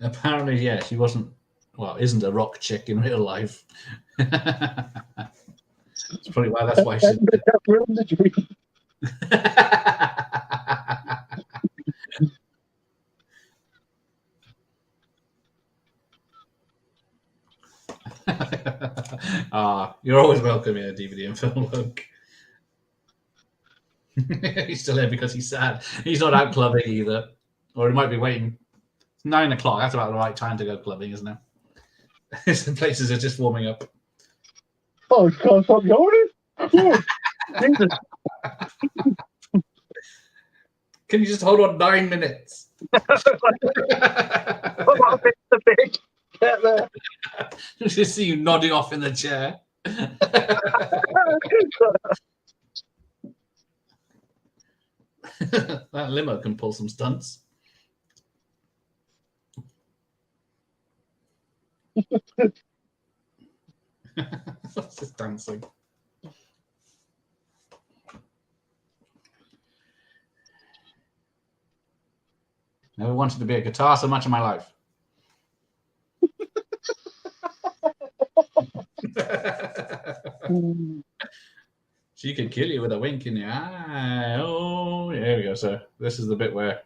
S2: Apparently, yeah, she wasn't, well, isn't a rock chick in real life. That's probably why that's why she's. You're always welcome here, DVD and Film Look. He's still here because he's sad. He's not out clubbing either. Or he might be waiting. 9 o'clock, that's about the right time to go clubbing, isn't it? Some places are just warming up.
S1: Oh, God, stop yawning. Jesus.
S2: Can you just hold on 9 minutes?
S1: The big. Get there.
S2: Just see you nodding off in the chair. That limo can pull some stunts. What's this dancing? Never wanted to be a guitar so much in my life. She could kill you with a wink in the eye. Oh, there we go. So this is the bit where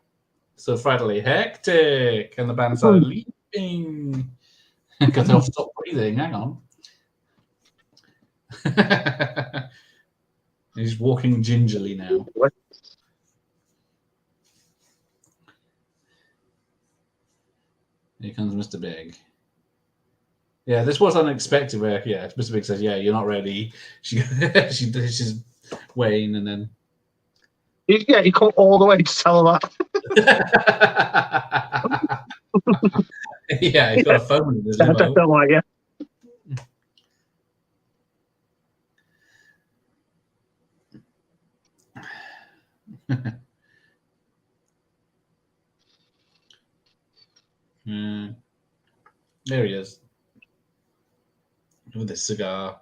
S2: so frightfully hectic, and the band started leaping because they'll stop breathing. Hang on. He's walking gingerly now. Here comes Mr. Big. Yeah, this was unexpected. Where Mr. Big says, "Yeah, you're not ready." She's Wayne, and then
S1: He come all the way to tell her
S2: that. Yeah, he's got a phone in his limo.
S1: that. I don't like you.
S2: There he is with his cigar.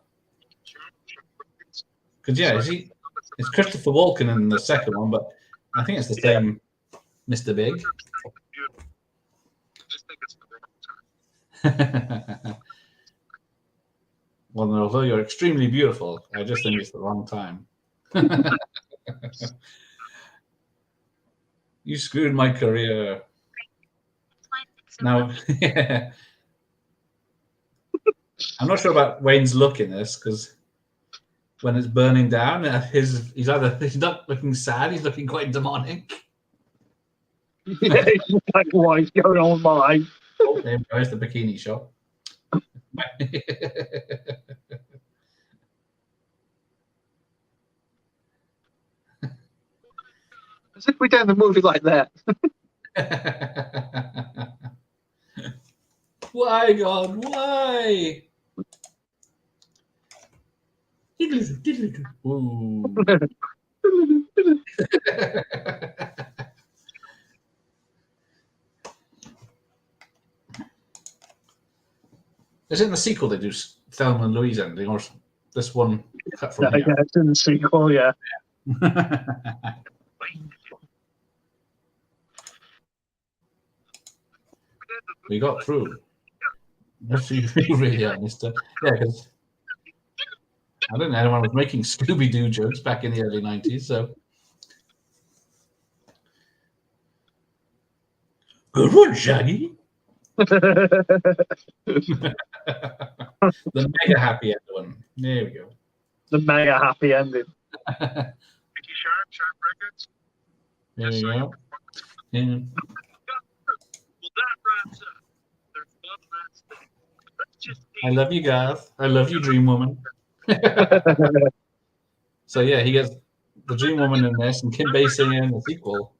S2: Because it's Christopher Walken in the second one, but I think it's the same Mr. Big.
S3: Just think it's the wrong time.
S2: Well, although you're extremely beautiful, I just think it's the wrong time. You screwed my career. Now, I'm not sure about Wayne's look in this because when it's burning down, he's not looking sad, he's looking quite demonic.
S1: Yeah, he's like, what is going on with my life?
S2: Oh, there goes the bikini shop.
S1: As if we done a movie like that.
S2: Why, God? Why? Ooh. Is it in the sequel they do Thelma and Louise ending, or this one cut from
S1: Yeah,
S2: here?
S1: it's in the sequel, yeah.
S2: We got through. You really are, Mister. Yeah, because I don't know anyone was making Scooby Doo jokes back in the early 90s, so. Good one, Shaggy. The mega happy end one. There we go.
S1: The mega happy ending.
S3: Mickey Sharp Records.
S2: There we go. Yeah.
S3: Well, that wraps up. There's one last thing. Let's just see.
S2: I love you, Garth. I love you, Dream Woman. So yeah, he gets the Dream Woman in this, and Kim Basinger in the sequel.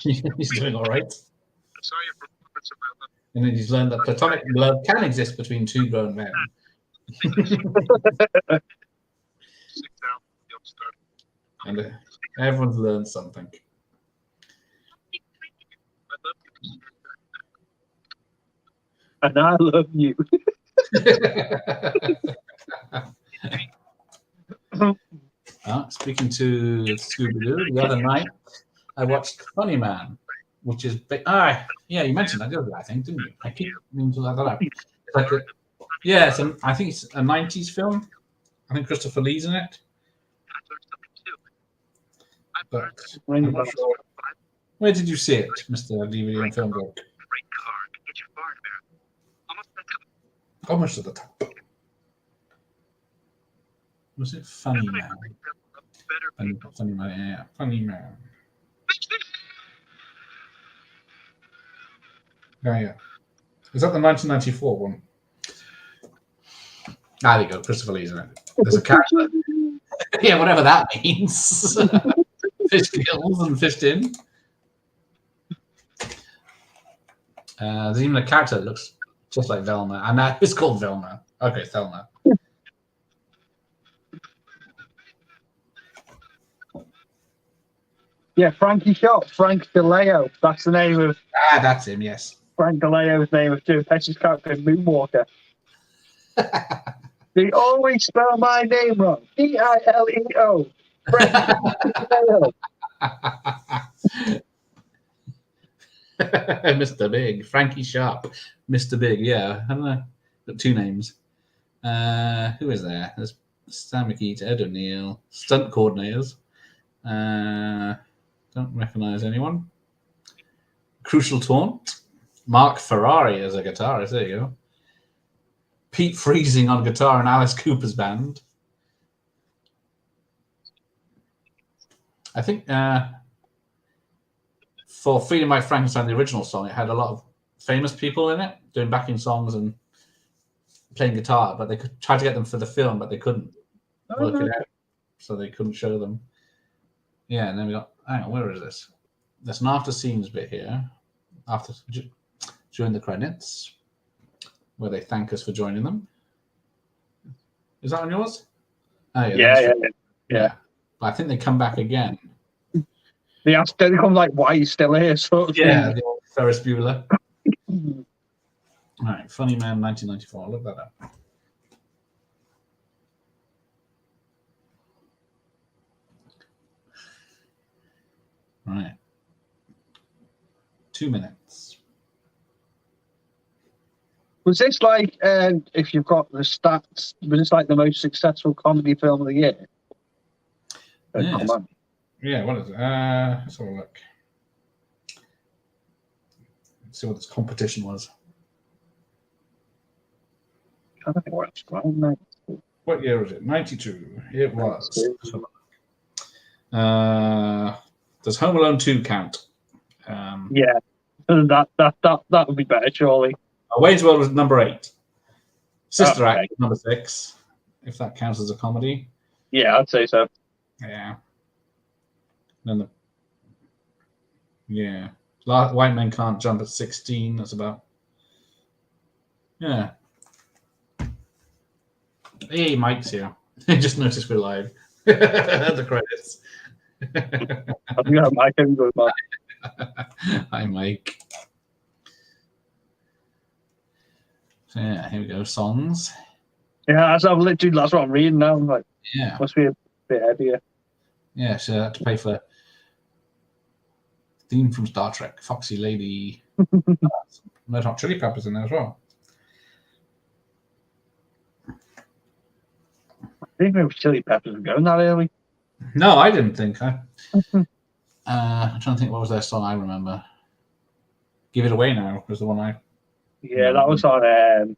S2: He's doing all right.
S3: I saw your performance of my love.
S2: And then he's learned that platonic love can exist between two grown men.
S3: 6 out. You'll start.
S2: And everyone's learned something.
S3: I love you.
S1: And I love you.
S2: Speaking to Scooby-Doo, the other night I watched Funny Man, which is yeah, you mentioned that the other day, I think, didn't you? I keep meaning to look that up. It's like yeah, I think it's a 90s film. I think Christopher Lee's in it. But I'm not sure. Where did you see it, Mr. DVD and Film Book? Almost at the top. Was it Funny Man? Funny Man, yeah. Funny Man. Oh, yeah. Is that the 1994 one? There you go. Christopher Lee's in it. There's a character. Yeah, whatever that means. Fish kills and fished in. There's even a character that looks just like Velma, and that is called Velma. Okay, Thelma.
S1: Yeah, Frankie Shop, Frank DeLeo. That's the name of.
S2: That's him. Yes.
S1: Frank DeLeo's name of Joe Pesci's character in Moonwalker. They always spell my name wrong. D-I-L-E-O. Frank DeLeo.
S2: Mr. Big, Frankie Sharp, Mr. Big. Yeah, I don't know. Got two names. Who is there? There's Stan McKeet, Ed O'Neill, stunt coordinators. Don't recognize anyone. Crucial Taunt. Mark Ferrari as a guitarist. There you go. Pete Freezing on guitar in Alice Cooper's band. I think for Feeding My Frankenstein, the original song, it had a lot of famous people in it doing backing songs and playing guitar, but they could try to get them for the film, but they couldn't work it out, so they couldn't show them. Yeah, and then we got, hang on, where is this? There's an after scenes bit here, during the credits, where they thank us for joining them. Is that on yours? Oh, yeah. But I think they come back again.
S1: They come like, why are you still here? Sort of
S2: yeah, the old Ferris Bueller. All right, Funny Man 1994. I'll look that up. Right. 2 minutes.
S1: Was this like, if you've got the stats, was this like the most successful comedy film of the year?
S2: Yes. Yeah, what is it? Let's have a look. Let's see what this competition was.
S1: I don't think what's wrong,
S2: What year was it? 92. It was. Does Home Alone 2 count?
S1: Yeah, that would be better, surely.
S2: Wayne's World was number 8. Sister Act was number 6, if that counts as a comedy.
S1: Yeah, I'd say so.
S2: Yeah. Then White Men Can't Jump at 16. That's about Yeah. Hey, Mike's here. I just noticed we're live. The credits.
S1: I think I might have good, man.
S2: Hi, Mike. So, yeah, here we go. Songs.
S1: Yeah, that's what I'm reading now. I'm like,
S2: Yeah.
S1: must be a bit heavier.
S2: Yeah, so I had to pay for theme from Star Trek, Foxy Lady. Red Hot Chili Peppers in there as well.
S1: I think maybe Chili Peppers are going that early.
S2: No, I didn't think. I'm trying to think what was their song I remember. Give It Away Now was the one I...
S1: Yeah, that was on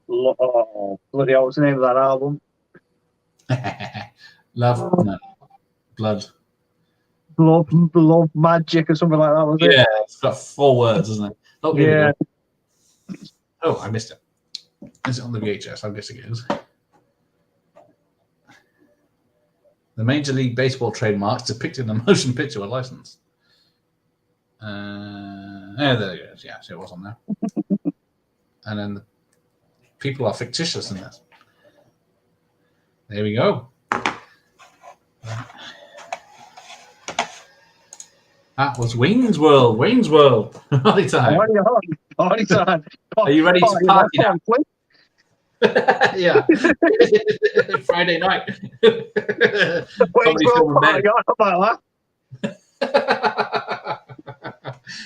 S1: oh, bloody hell, what's the name of that album?
S2: Love, no. Blood.
S1: Love Magic or something like that, was it?
S2: Yeah, it's got 4 words, isn't it? Not Give It
S1: Yeah.
S2: Away. Oh, I missed it. Is it on the VHS? I'm guessing it is. The Major League Baseball trademarks depicted in the motion picture were licensed. Yeah, there it is. Yeah, so it was on there. And then the people are fictitious in this. There we go. That was Wayne's World. Wayne's World. Party time.
S1: Party time.
S2: Are you ready to party now? Yeah. Friday night.
S1: Wayne's World party. I about that.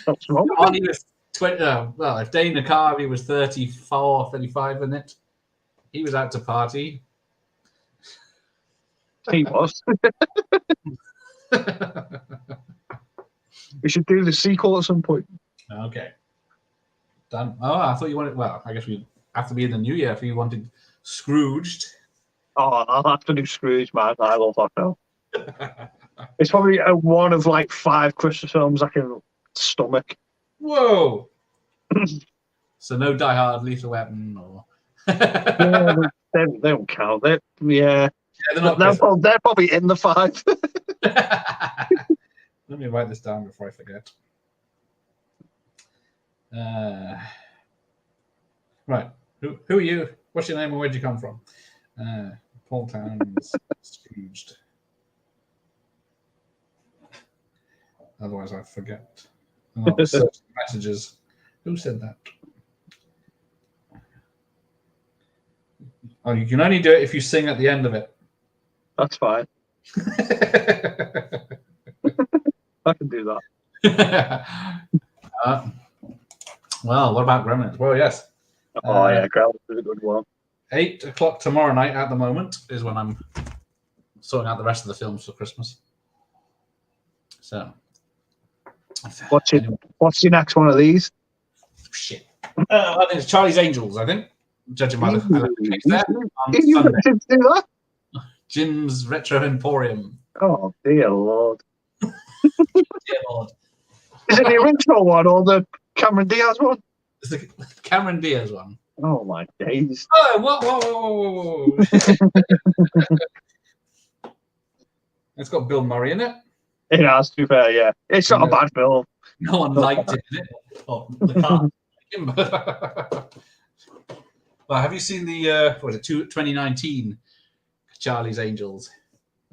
S1: What's wrong with
S2: Arnie was 20. Well, if Dana Carvey was 34, 35 in it, he was out to party.
S1: He was. We should do the sequel at some point.
S2: Okay. Done. Oh, I thought you wanted. Well, I guess we have to be in the new year if you wanted Scrooged.
S1: Oh, I'll have to do Scrooge, man. I love that film. It's probably one of like 5 Christmas films I can stomach.
S2: Whoa. So no Die Hard, Lethal Weapon, or.
S1: Yeah, they don't count. Yeah, they're probably in the 5.
S2: Let me write this down before I forget. Right. Who are you? What's your name and where'd you come from? Paul Towns, Scrooged. Otherwise, I forget. Oh, search messages. Who said that? Oh, you can only do it if you sing at the end of it.
S1: That's fine. I can do that.
S2: Well, what about Gremlins? Well, yes.
S1: Oh, yeah, Gremlins is a good one.
S2: 8 o'clock tomorrow night at the moment is when I'm sorting out the rest of the films for Christmas. So,
S1: what's your next one of these?
S2: Shit. I think it's Charlie's Angels, I think. Judging by the case there.
S1: Did you do that?
S2: Jim's Retro Emporium.
S1: Oh, dear Lord.
S2: Dear Lord.
S1: Is it the original one or the Cameron Diaz one?
S2: It's the Cameron Diaz one.
S1: Oh, my days.
S2: Oh, whoa. It's got Bill Murray in it.
S1: It has, to be fair, yeah. It's not a bad film.
S2: No one liked it, did it? Oh, the car. Well, have you seen the, 2019 Charlie's Angels?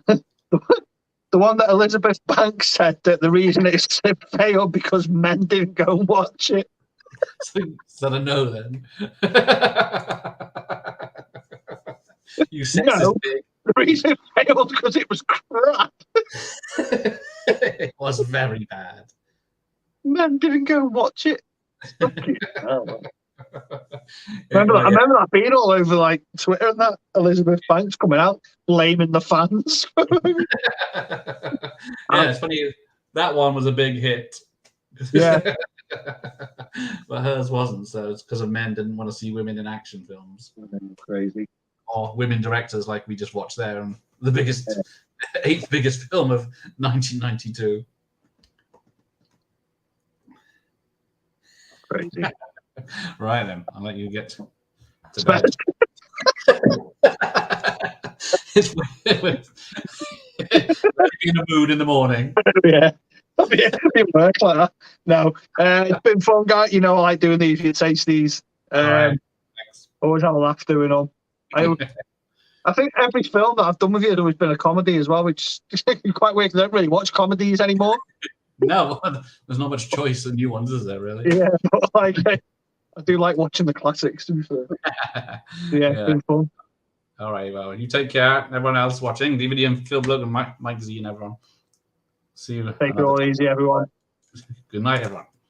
S1: The one that Elizabeth Banks said that the reason it's failed because men didn't go and watch it.
S2: So I know then. You said
S1: no, the reason it failed because it was crap.
S2: It was very bad.
S1: Men didn't go and watch it. I remember that being all over like Twitter and that Elizabeth Banks coming out blaming the fans.
S2: Yeah, it's funny. That one was a big hit.
S1: Yeah.
S2: But hers wasn't, so it's because of men didn't want to see women in action films.
S1: Crazy.
S2: Or women directors like we just watched there, and the biggest, 8th biggest film of 1992.
S1: Crazy.
S2: Right then, I'll let you get to
S1: bed.
S2: It's ready to be in the mood in the morning.
S1: Yeah. It works like that. No, it's been fun, guys. You know, I like doing these. You taste these.
S2: Right.
S1: Always have a laugh doing them. I think every film that I've done with you has always been a comedy as well, which is quite weird because I don't really watch comedies anymore.
S2: No, there's not much choice in new ones, is there, really?
S1: Yeah, but like, I do like watching the classics, to be fair. Yeah, it's been fun.
S2: All right, well, you take care. Everyone else watching, DVD and Phil Blood and Mike Z and everyone. See you.
S1: Take it all easy, everyone.
S2: Good night, everyone.